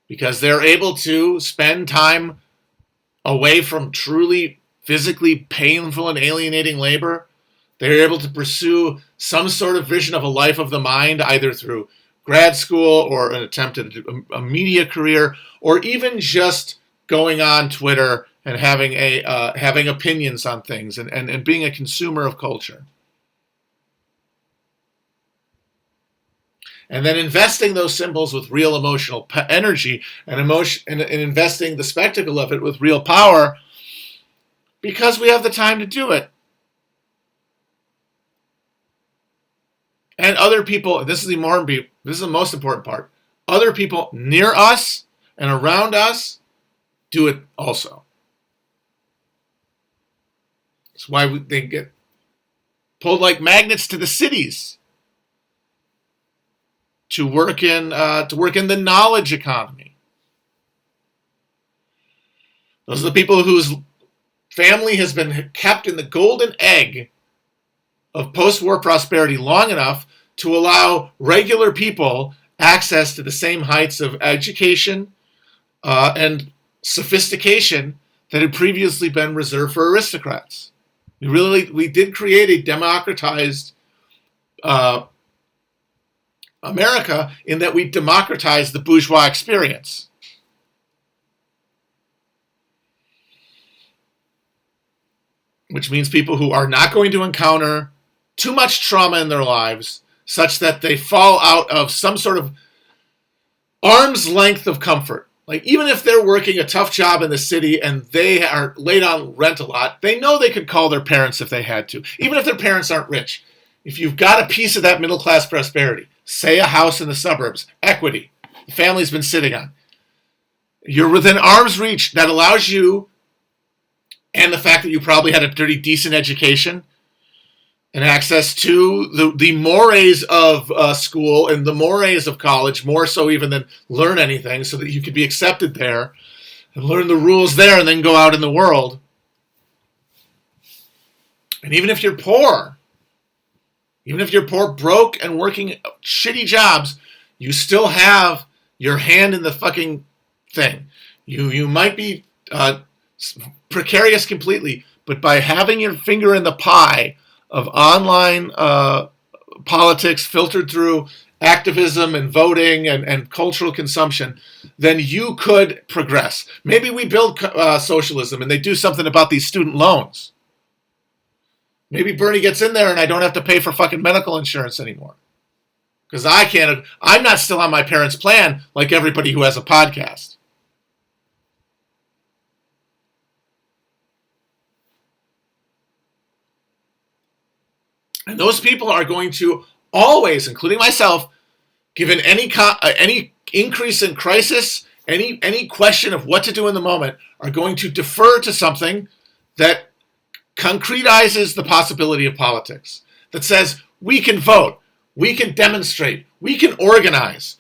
because they're able to spend time away from truly physically painful and alienating labor. They're able to pursue some sort of vision of a life of the mind, either through grad school or an attempt at a media career, or even just going on Twitter and having opinions on things and being a consumer of culture. And then investing those symbols with real emotional energy and investing the spectacle of it with real power, because we have the time to do it. And other people, this is the most important part, other people near us and around us do it also. That's why they get pulled like magnets to the cities to work in the knowledge economy. Those are the people whose family has been kept in the golden egg of post-war prosperity long enough to allow regular people access to the same heights of education and sophistication that had previously been reserved for aristocrats. We did create a democratized America in that we democratized the bourgeois experience. Which means people who are not going to encounter too much trauma in their lives such that they fall out of some sort of arm's length of comfort. Like, even if they're working a tough job in the city and they are laid on rent a lot, they know they could call their parents if they had to. Even if their parents aren't rich. If you've got a piece of that middle class prosperity, say a house in the suburbs, equity, the family's been sitting on, you're within arm's reach. That allows you, and the fact that you probably had a pretty decent education and access to the mores of school and the mores of college, more so even than learn anything, so that you could be accepted there and learn the rules there and then go out in the world. And even if you're poor, broke and working shitty jobs, you still have your hand in the fucking thing. You might be precarious completely, but by having your finger in the pie of online politics filtered through activism and voting and cultural consumption, then you could progress. Maybe we build socialism and they do something about these student loans. Maybe Bernie gets in there and I don't have to pay for fucking medical insurance anymore. Because I'm not still on my parents' plan like everybody who has a podcast. And those people are going to always, including myself, given any increase in crisis, any question of what to do in the moment, are going to defer to something that concretizes the possibility of politics, that says we can vote, we can demonstrate, we can organize,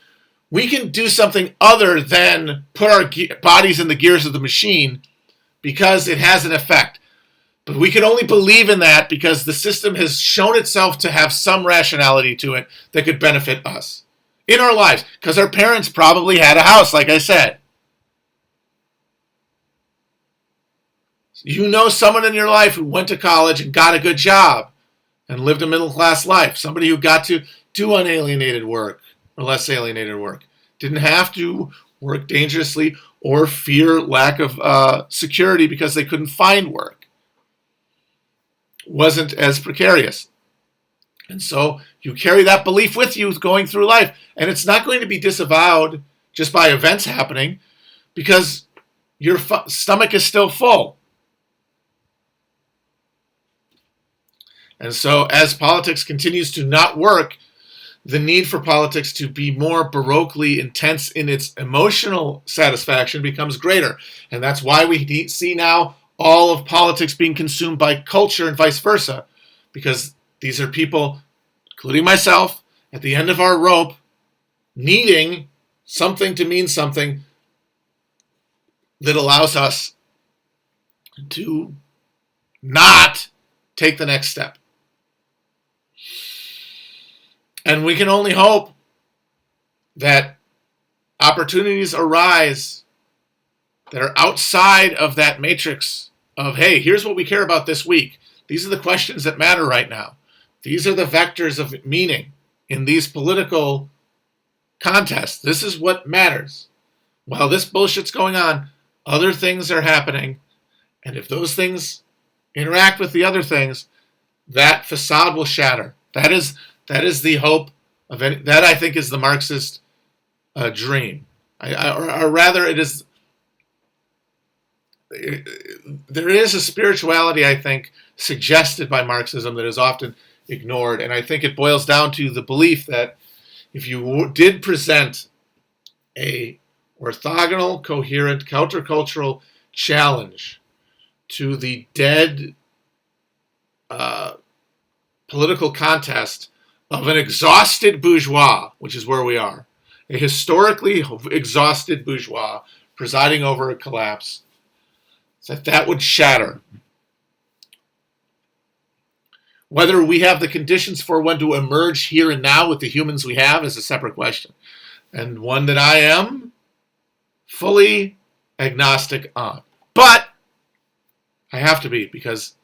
we can do something other than put our bodies in the gears of the machine because it has an effect. But we can only believe in that because the system has shown itself to have some rationality to it that could benefit us in our lives. Because our parents probably had a house, like I said. You know someone in your life who went to college and got a good job and lived a middle-class life. Somebody who got to do unalienated work or less alienated work. Didn't have to work dangerously or fear lack of security because they couldn't find work. Wasn't as precarious. And so you carry that belief with you going through life. And it's not going to be disavowed just by events happening because your stomach is still full. And so as politics continues to not work, the need for politics to be more baroquely intense in its emotional satisfaction becomes greater. And that's why we see now all of politics being consumed by culture and vice versa, because these are people, including myself, at the end of our rope, needing something to mean something that allows us to not take the next step. And we can only hope that opportunities arise that are outside of that matrix of, hey, here's what we care about this week. These are the questions that matter right now. These are the vectors of meaning in these political contests. This is what matters. While this bullshit's going on, other things are happening. And if those things interact with the other things, that facade will shatter. That is the hope of any, that I think is the Marxist dream. Or rather, it is. There is a spirituality, I think, suggested by Marxism that is often ignored. And I think it boils down to the belief that if you did present a orthogonal, coherent, countercultural challenge to the dead political contest of an exhausted bourgeois, which is where we are, a historically exhausted bourgeois presiding over a collapse, that would shatter. Whether we have the conditions for when to emerge here and now with the humans we have is a separate question, and one that I am fully agnostic on. But I have to be, because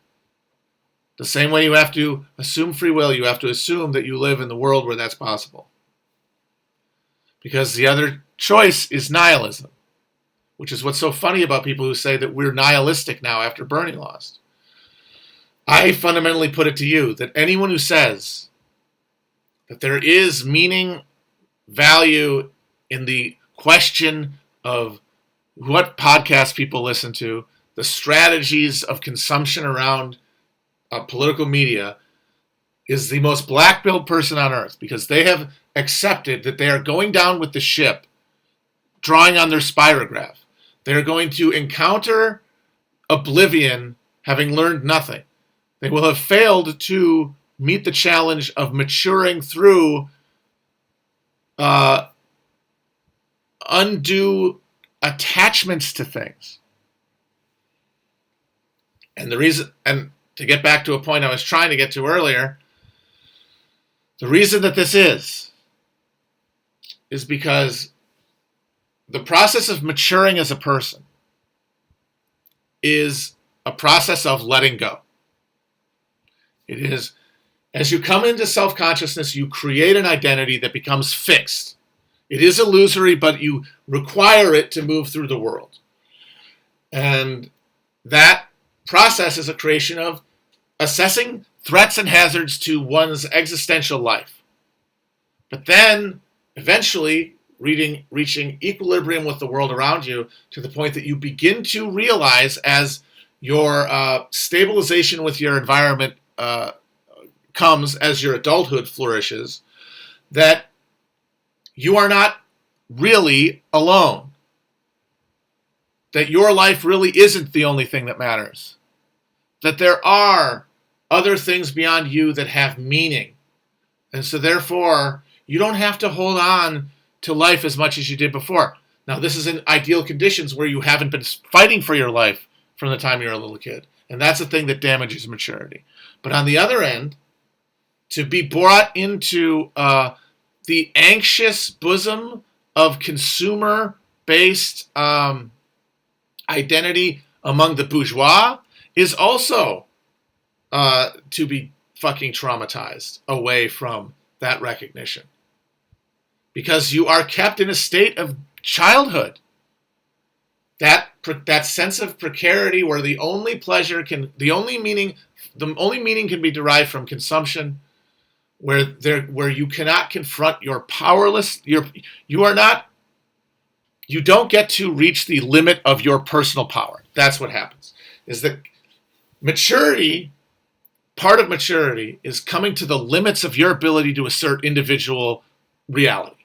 the same way you have to assume free will, you have to assume that you live in the world where that's possible. Because the other choice is nihilism, which is what's so funny about people who say that we're nihilistic now after Bernie lost. I fundamentally put it to you that anyone who says that there is meaning, value in the question of what podcasts people listen to, the strategies of consumption around political media, is the most black-pilled person on earth, because they have accepted that they are going down with the ship, drawing on their spirograph. They're going to encounter oblivion having learned nothing. They will have failed to meet the challenge of maturing through undue attachments to things. And the reason, and to get back to a point I was trying to get to earlier, the reason that this is because the process of maturing as a person is a process of letting go. It is, as you come into self-consciousness, you create an identity that becomes fixed. It is illusory, but you require it to move through the world. And that process is a creation of assessing threats and hazards to one's existential life. But then, eventually, reaching equilibrium with the world around you to the point that you begin to realize, as your stabilization with your environment comes, as your adulthood flourishes, that you are not really alone. That your life really isn't the only thing that matters. That there are other things beyond you that have meaning. And so therefore, you don't have to hold on to life as much as you did before. Now, this is in ideal conditions where you haven't been fighting for your life from the time you're a little kid. And that's the thing that damages maturity. But on the other end, to be brought into the anxious bosom of consumer-based identity among the bourgeois is also to be fucking traumatized away from that recognition. Because you are kept in a state of childhood. That sense of precarity where the only meaning can be derived from consumption, where you cannot confront your powerless, you don't get to reach the limit of your personal power. That's what happens. Is that maturity, part of maturity is coming to the limits of your ability to assert individual reality.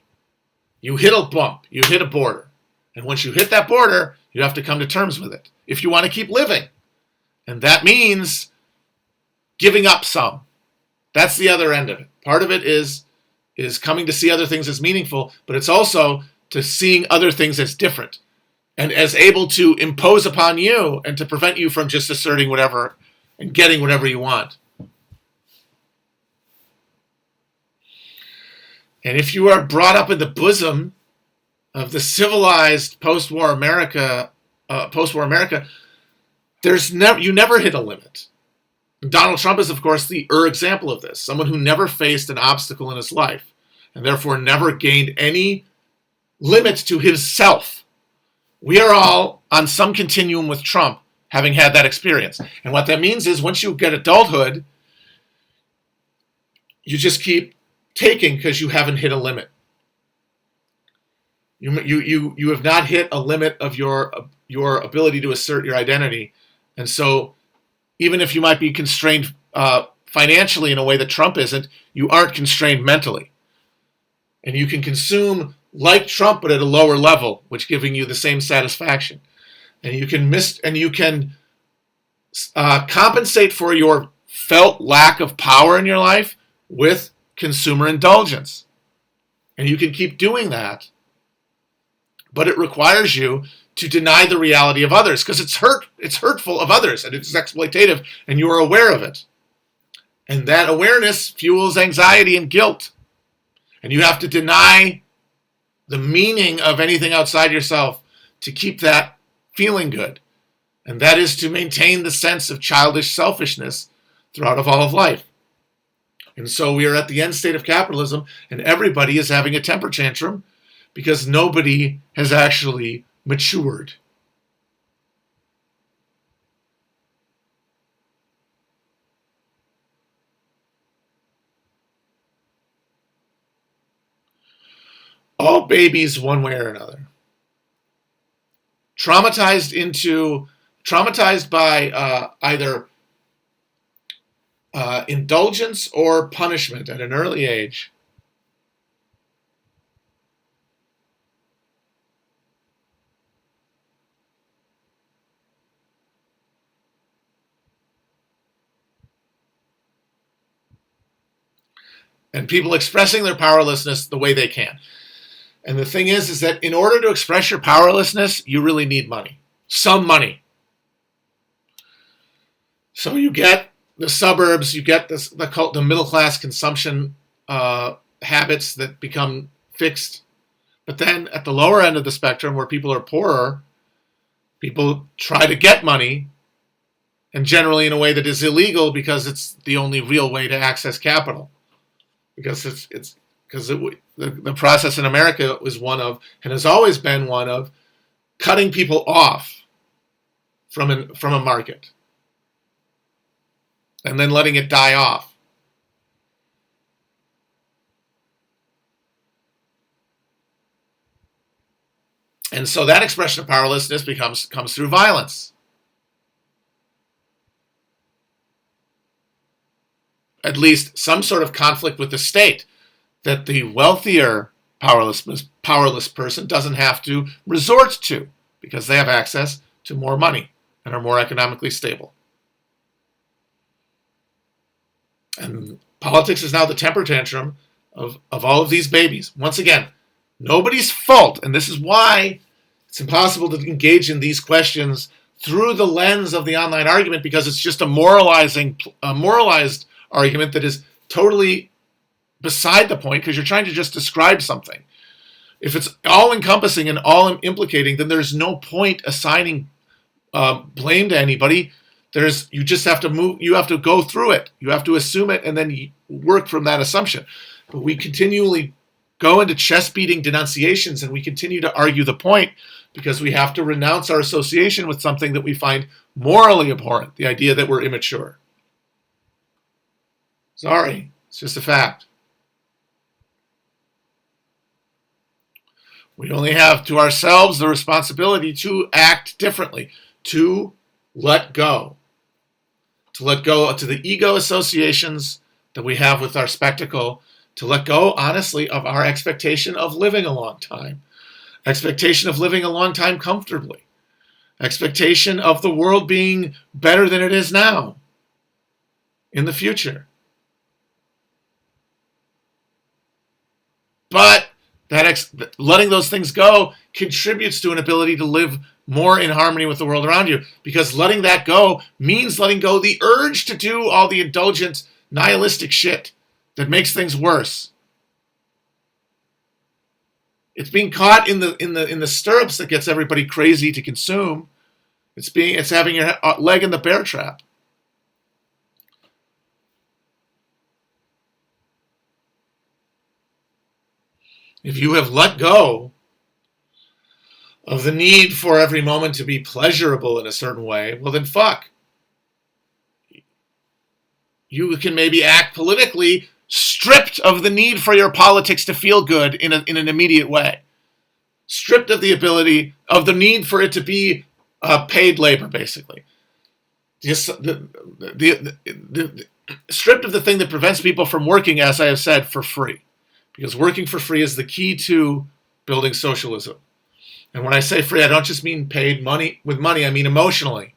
You hit a bump, you hit a border. And once you hit that border, you have to come to terms with it if you want to keep living. And that means giving up some. That's the other end of it. Part of it is coming to see other things as meaningful, but it's also to seeing other things as different and as able to impose upon you and to prevent you from just asserting whatever and getting whatever you want. And if you are brought up in the bosom of the civilized post-war America, you never hit a limit. Donald Trump is, of course, the example of this. Someone who never faced an obstacle in his life and therefore never gained any limit to himself. We are all on some continuum with Trump, having had that experience. And what that means is once you get adulthood, you just keep taking because you haven't hit a limit. You have not hit a limit of your ability to assert your identity. And so even if you might be constrained financially in a way that Trump isn't, you aren't constrained mentally. And you can consume like Trump, but at a lower level, which giving you the same satisfaction. And you can compensate for your felt lack of power in your life with consumer indulgence. And you can keep doing that, but it requires you to deny the reality of others because it's hurtful of others and it's exploitative and you are aware of it. And that awareness fuels anxiety and guilt. And you have to deny the meaning of anything outside yourself to keep that feeling good. And that is to maintain the sense of childish selfishness throughout all of life. And so we are at the end state of capitalism and everybody is having a temper tantrum because nobody has actually matured. All babies, one way or another, traumatized by either indulgence or punishment at an early age. And people expressing their powerlessness the way they can. And the thing is that in order to express your powerlessness, you really need money. Some money. So you get the suburbs, you get the middle-class consumption habits that become fixed. But then at the lower end of the spectrum, where people are poorer, people try to get money and generally in a way that is illegal because it's the only real way to access capital. Because the process in America was one of, and has always been one of, cutting people off from a market and then letting it die off. And so that expression of powerlessness comes through violence. At least some sort of conflict with the state that the wealthier powerless person doesn't have to resort to because they have access to more money and are more economically stable. And politics is now the temper tantrum of all of these babies. Once again, nobody's fault, and this is why it's impossible to engage in these questions through the lens of the online argument, because it's just a moralized argument that is totally beside the point, because you're trying to just describe something. If it's all-encompassing and all-implicating, then there's no point assigning blame to anybody. You just have to move. You have to go through it. You have to assume it and then work from that assumption. But we continually go into chest-beating denunciations, and we continue to argue the point because we have to renounce our association with something that we find morally abhorrent, the idea that we're immature. Sorry, it's just a fact. We only have to ourselves the responsibility to act differently, to let go. To let go to the ego associations that we have with our spectacle, to let go, honestly, of our expectation of living a long time, expectation of living a long time comfortably, expectation of the world being better than it is now in the future. But letting those things go contributes to an ability to live more in harmony with the world around you, because letting that go means letting go the urge to do all the indulgent, nihilistic shit that makes things worse. It's being caught in the stirrups that gets everybody crazy to consume. It's having your leg in the bear trap. If you have let go of the need for every moment to be pleasurable in a certain way, well then fuck. You can maybe act politically stripped of the need for your politics to feel good in an immediate way. Stripped of the ability, of the need for it to be paid labor, basically. Just stripped of the thing that prevents people from working, as I have said, for free. Because working for free is the key to building socialism. And when I say free, I don't just mean paid money with money, I mean emotionally.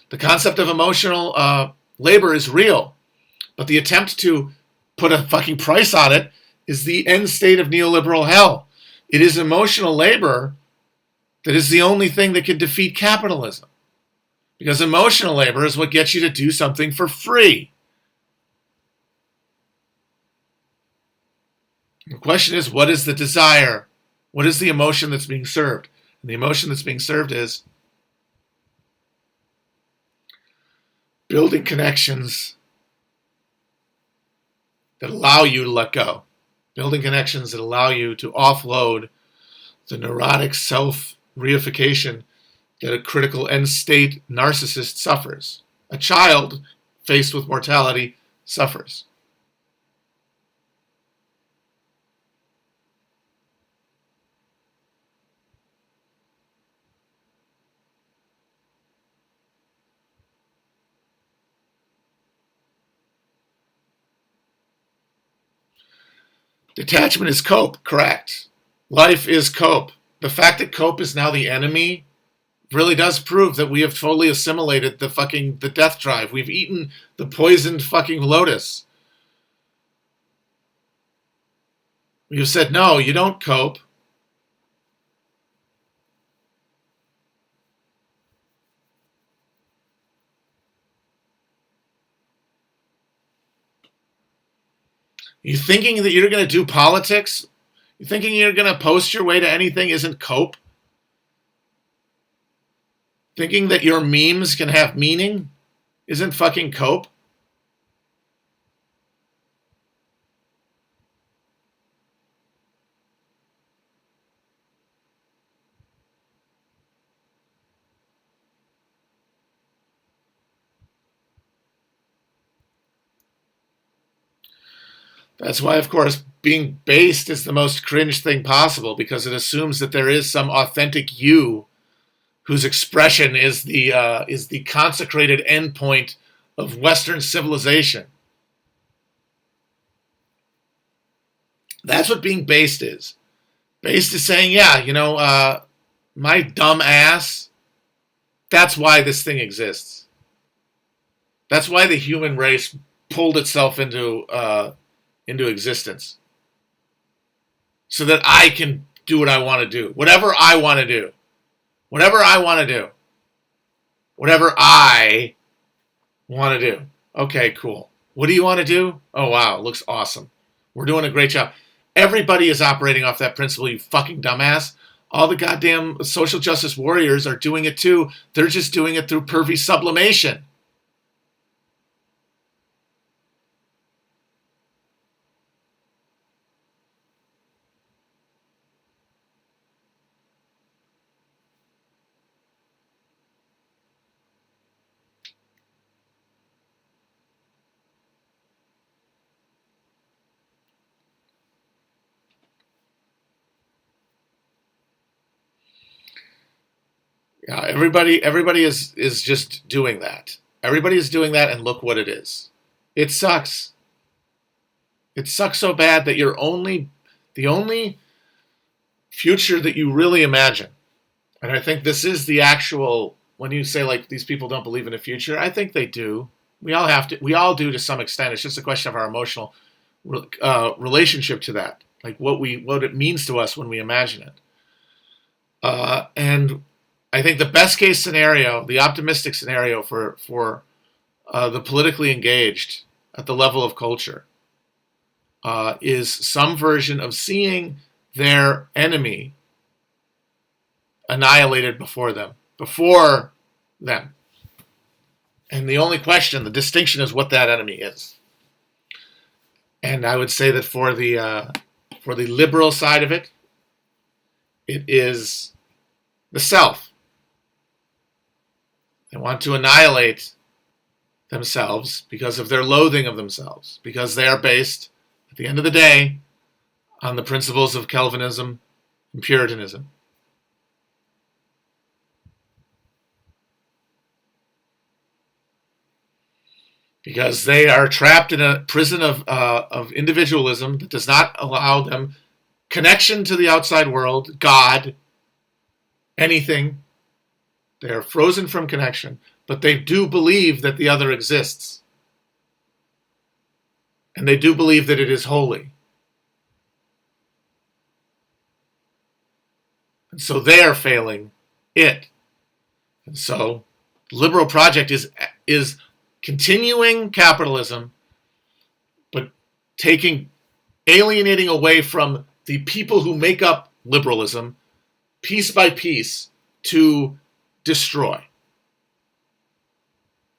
The concept of emotional labor is real. But the attempt to put a fucking price on it is the end state of neoliberal hell. It is emotional labor that is the only thing that can defeat capitalism. Because emotional labor is what gets you to do something for free. The question is, what is the desire? What is the emotion that's being served? And the emotion that's being served is building connections that allow you to let go. Building connections that allow you to offload the neurotic self-reification that a critical end-state narcissist suffers. A child faced with mortality suffers. Detachment is cope, correct. Life is cope. The fact that cope is now the enemy really does prove that we have totally assimilated the death drive. We've eaten the poisoned fucking lotus. You said, no, you don't cope. You thinking that you're going to do politics? You thinking you're going to post your way to anything isn't cope? Thinking that your memes can have meaning Isn't fucking cope? That's why, of course, being based is the most cringe thing possible, because it assumes that there is some authentic you whose expression is the consecrated endpoint of Western civilization. That's what being based is. Based is saying, yeah, my dumb ass, that's why this thing exists. That's why the human race pulled itself into existence. So that I can do what I want to do. Whatever I want to do. Whatever I want to do. Whatever I want to do. Okay, cool. What do you want to do? Oh, wow, looks awesome. We're doing a great job. Everybody is operating off that principle, you fucking dumbass. All the goddamn social justice warriors are doing it too. They're just doing it through pervy sublimation. Yeah, everybody is just doing that. Everybody is doing that, and look what it is. It sucks. It sucks so bad that the only future that you really imagine, and I think this is the actual, when you say like these people don't believe in a future, I think they do. We all do to some extent. It's just a question of our emotional relationship to that, like what it means to us when we imagine it. And I think the best case scenario, the optimistic scenario for the politically engaged at the level of culture, is some version of seeing their enemy annihilated before them. And the only question, the distinction, is what that enemy is. And I would say that for the liberal side of it, it is the self. They want to annihilate themselves because of their loathing of themselves, because they are based, at the end of the day, on the principles of Calvinism and Puritanism. Because they are trapped in a prison of individualism that does not allow them connection to the outside world, God, anything. They are frozen from connection, but they do believe that the other exists. And they do believe that it is holy. And so they are failing it. And so the liberal project is continuing capitalism, but alienating away from the people who make up liberalism, piece by piece, to destroy.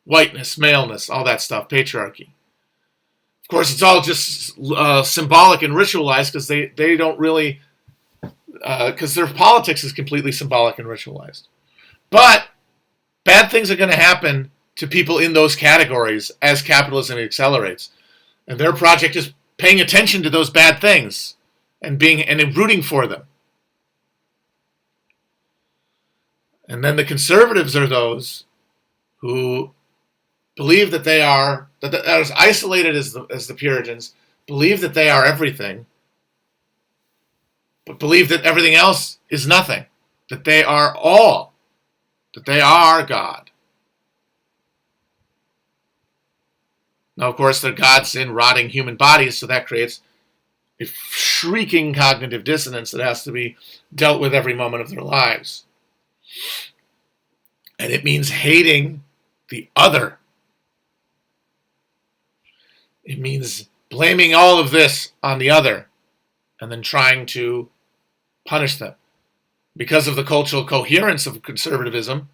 Whiteness, maleness, all that stuff, patriarchy. Of course, it's all just symbolic and ritualized, because they don't really, because their politics is completely symbolic and ritualized. But bad things are going to happen to people in those categories as capitalism accelerates. And their project is paying attention to those bad things and rooting for them. And then the conservatives are those who believe that they are as isolated as the Puritans, believe that they are everything, but believe that everything else is nothing, that they are all, that they are God. Now, of course, they're gods in rotting human bodies, so that creates a shrieking cognitive dissonance that has to be dealt with every moment of their lives. And it means hating the other. It means blaming all of this on the other and then trying to punish them. Because of the cultural coherence of conservatism,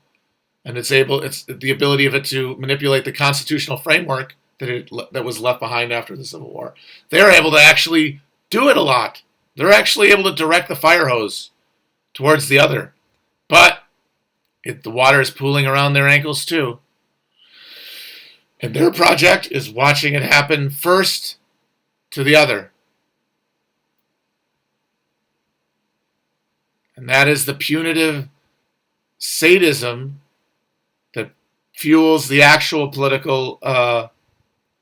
and it's the ability of it to manipulate the constitutional framework that was left behind after the Civil War. They're able to actually do it a lot. They're actually able to direct the fire hose towards the other. But the water is pooling around their ankles too. And their project is watching it happen first to the other. And that is the punitive sadism that fuels the actual political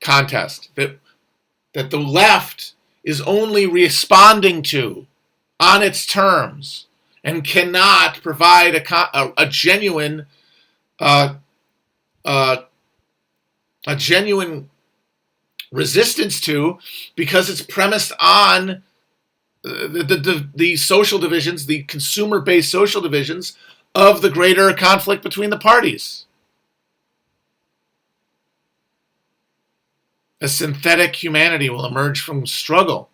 contest. That the left is only responding to on its terms and cannot provide a genuine resistance to, because it's premised on the social divisions, the consumer-based social divisions of the greater conflict between the parties. A synthetic humanity will emerge from struggle.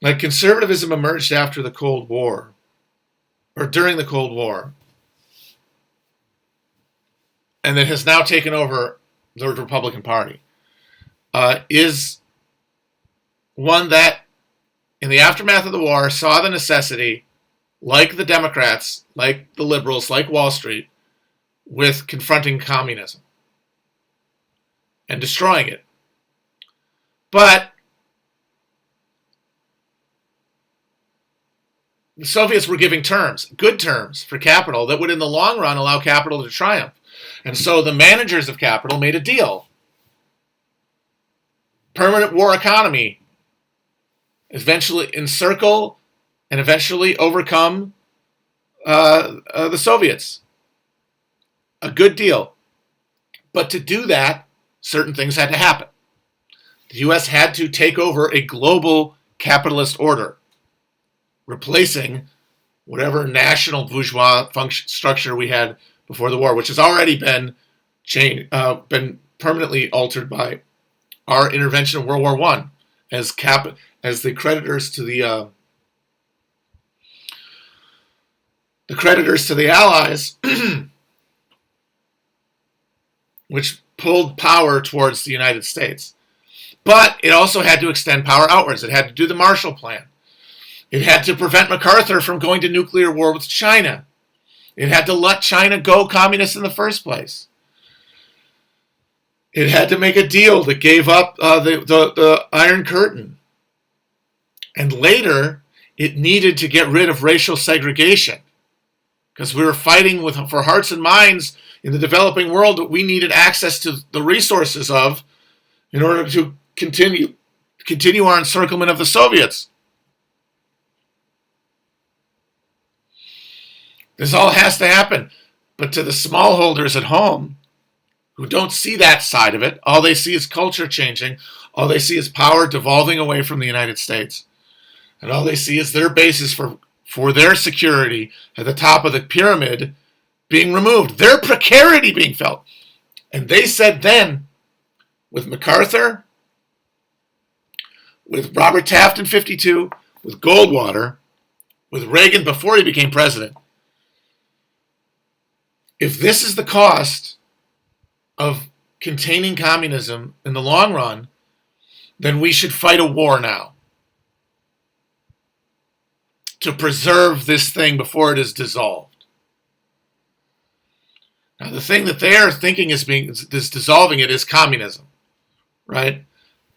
Like conservatism emerged after the Cold War, or during the Cold War, and that has now taken over the Republican Party, is one that, in the aftermath of the war, saw the necessity, like the Democrats, like the liberals, like Wall Street, with confronting communism and destroying it. But the Soviets were giving good terms for capital that would in the long run allow capital to triumph. And so the managers of capital made a deal. Permanent war economy, eventually encircle and eventually overcome the Soviets. A good deal. But to do that, certain things had to happen. The U.S. had to take over a global capitalist order, replacing whatever national bourgeois structure we had before the war, which has already been permanently altered by our intervention in World War I, as the creditors to the Allies, which pulled power towards the United States. But it also had to extend power outwards. It had to do the Marshall Plan. It had to prevent MacArthur from going to nuclear war with China. It had to let China go communist in the first place. It had to make a deal that gave up the Iron Curtain. And later, it needed to get rid of racial segregation, because we were fighting for hearts and minds in the developing world that we needed access to the resources of in order to continue our encirclement of the Soviets. This all has to happen. But to the smallholders at home, who don't see that side of it, all they see is culture changing. All they see is power devolving away from the United States. And all they see is their basis for their security at the top of the pyramid being removed. Their precarity being felt. And they said then, with MacArthur, with Robert Taft in 1952, with Goldwater, with Reagan before he became president, if this is the cost of containing communism in the long run, then we should fight a war now to preserve this thing before it is dissolved. Now, the thing that they are thinking is dissolving it is communism, right?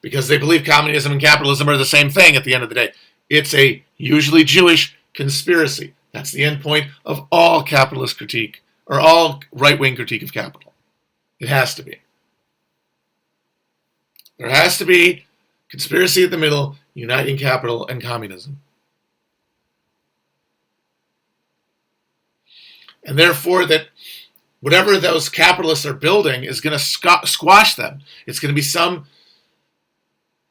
Because they believe communism and capitalism are the same thing at the end of the day. It's a usually Jewish conspiracy. That's the end point of all capitalist critique, or all right-wing critique of capital. It has to be. There has to be conspiracy at the middle, uniting capital and communism. And therefore that whatever those capitalists are building is going to squash them. It's going to be some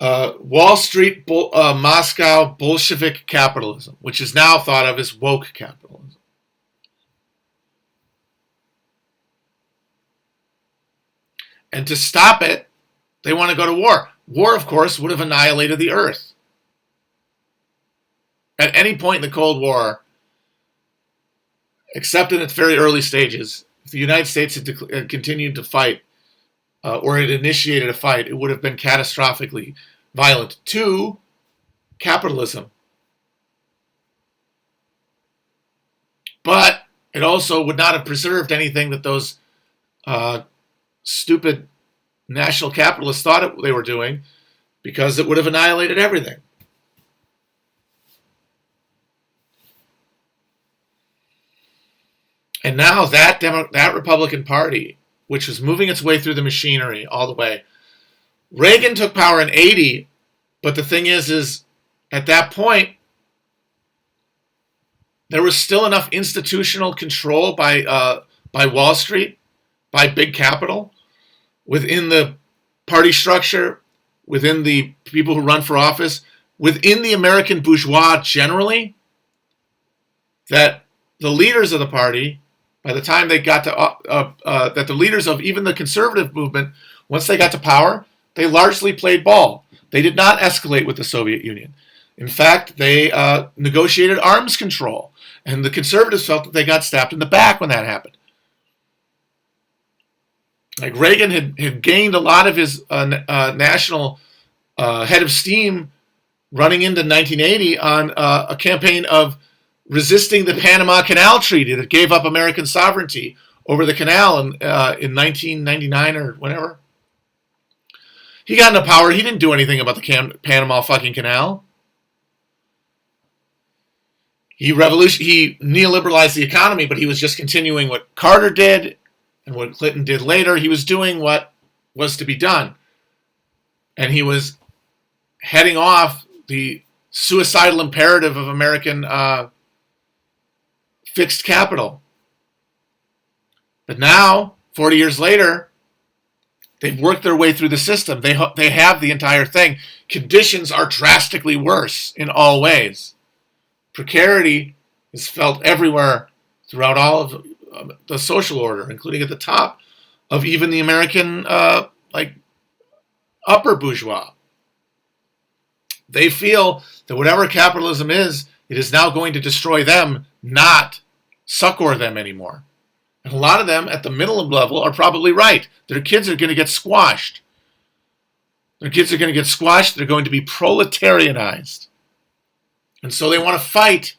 Wall Street, Moscow Bolshevik capitalism, which is now thought of as woke capitalism. And to stop it, they want to go to war. War, of course, would have annihilated the earth. at any point in the Cold War, except in its very early stages, if the United States had continued to fight or had initiated a fight, it would have been catastrophically violent to capitalism. But it also would not have preserved anything that those stupid national capitalists thought they were doing, because it would have annihilated everything. And now that Republican Party, which was moving its way through the machinery all the way, Reagan took power in '80, but the thing is at that point, there was still enough institutional control by Wall Street, by big capital, within the party structure, within the people who run for office, within the American bourgeois generally, that the leaders of the party, by the time they got to, that the leaders of even the conservative movement, once they got to power, they largely played ball. They did not escalate with the Soviet Union. In fact, they negotiated arms control, and the conservatives felt that they got stabbed in the back when that happened. Like Reagan had gained a lot of his national head of steam running into 1980 on a campaign of resisting the Panama Canal Treaty that gave up American sovereignty over the canal in 1999 or whenever. He got into power. He didn't do anything about the Panama fucking canal. He neoliberalized the economy, but he was just continuing what Carter did and what Clinton did later. He was doing what was to be done. And he was heading off the suicidal imperative of American fixed capital. But now, 40 years later, they've worked their way through the system. They have the entire thing. Conditions are drastically worse in all ways. Precarity is felt everywhere throughout all of the social order, including at the top of even the American upper bourgeois. They feel that whatever capitalism is, it is now going to destroy them, not succor them anymore. And a lot of them at the middle level are probably right. Their kids are going to get squashed. They're going to be proletarianized. And so they want to fight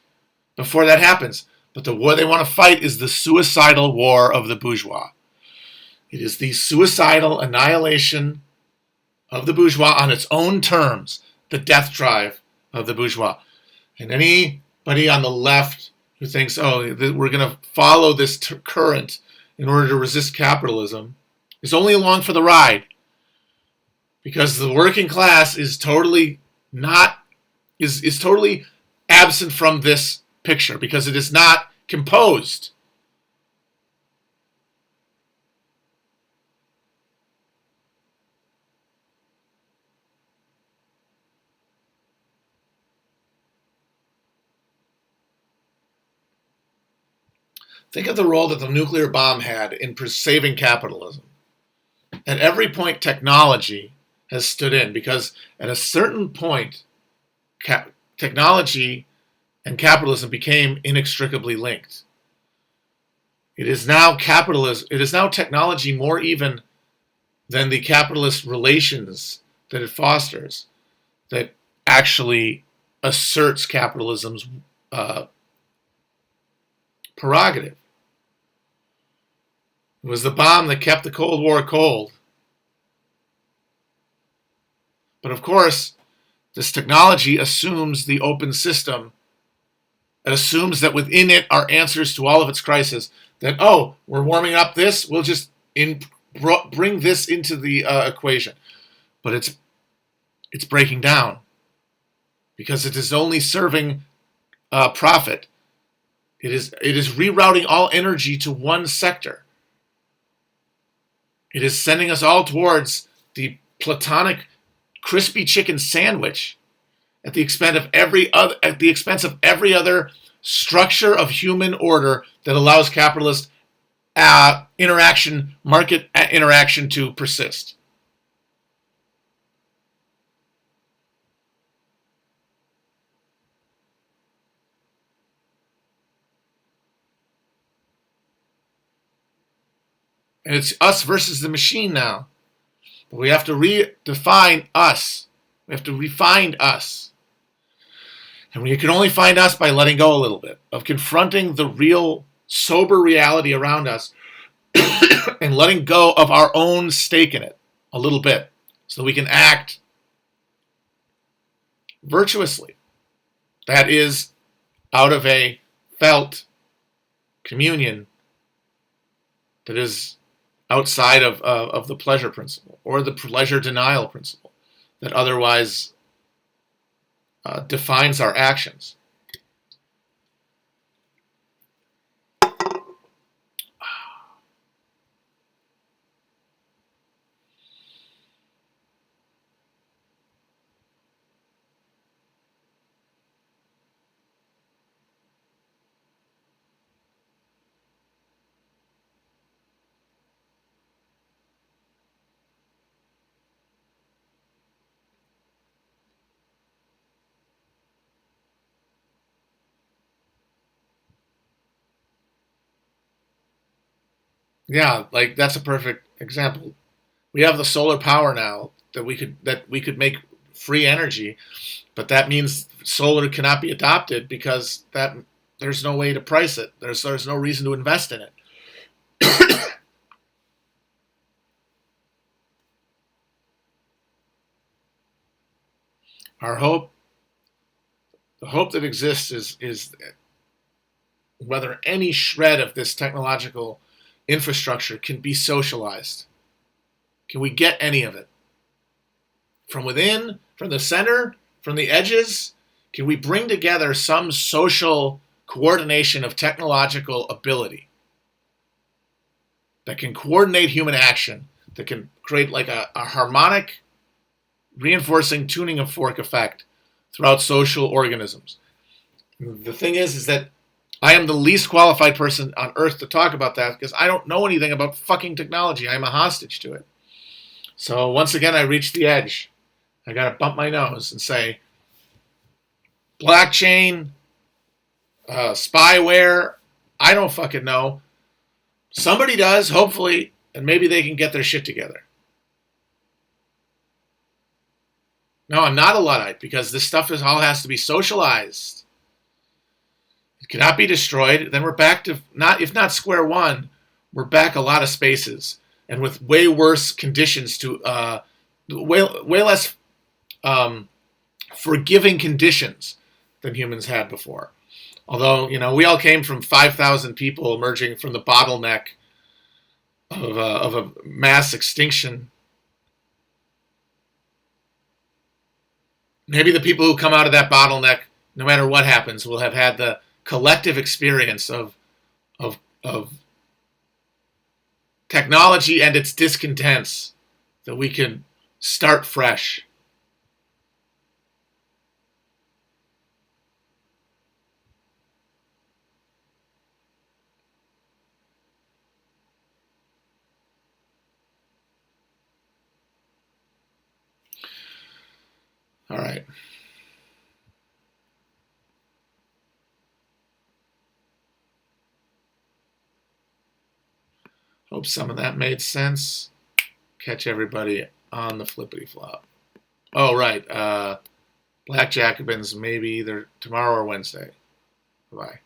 before that happens. But the war they want to fight is the suicidal war of the bourgeois. It is the suicidal annihilation of the bourgeois on its own terms, the death drive of the bourgeois. And anybody on the left who thinks, we're going to follow this current in order to resist capitalism is only along for the ride. Because the working class is totally totally absent from this picture, because it is not composed. Think of the role that the nuclear bomb had in saving capitalism. At every point, technology has stood in, because at a certain point, technology and capitalism became inextricably linked. It is now technology more even than the capitalist relations that it fosters that actually asserts capitalism's prerogative. It was the bomb that kept the Cold War cold. But of course, this technology assumes the open system. It assumes that within it are answers to all of its crises. That, we're warming up this, we'll just bring this into the equation. But it's breaking down, because it is only serving profit. It is rerouting all energy to one sector. It is sending us all towards the platonic crispy chicken sandwich at the expense of every other structure of human order that allows capitalist market interaction to persist. And it's us versus the machine now. But we have to redefine us. We have to refine us. And we can only find us by letting go a little bit, of confronting the real, sober reality around us and letting go of our own stake in it a little bit so that we can act virtuously. That is out of a felt communion that is outside of the pleasure principle or the pleasure denial principle that otherwise defines our actions. Yeah, like that's a perfect example. We have the solar power now that we could make free energy, but that means solar cannot be adopted because that there's no way to price it. There's no reason to invest in it. Our hope, the hope that exists is whether any shred of this technological infrastructure can be socialized. Can we get any of it? From within, from the center, from the edges? Can we bring together some social coordination of technological ability that can coordinate human action, that can create like a harmonic, reinforcing tuning of fork effect throughout social organisms? The thing is that I am the least qualified person on earth to talk about that because I don't know anything about fucking technology. I'm a hostage to it. So once again, I reached the edge. I got to bump my nose and say, blockchain, spyware, I don't fucking know. Somebody does, hopefully, and maybe they can get their shit together. No, I'm not a Luddite because this stuff all has to be socialized. It cannot be destroyed. Then we're back to, not if not square one, we're back a lot of spaces and with way worse conditions to, way less forgiving conditions than humans had before. Although, we all came from 5,000 people emerging from the bottleneck of a mass extinction. Maybe the people who come out of that bottleneck, no matter what happens, will have had the collective experience of technology and its discontents that we can start fresh. All right. Hope some of that made sense. Catch everybody on the flippity flop. Oh, right. Black Jacobins maybe either tomorrow or Wednesday. Bye.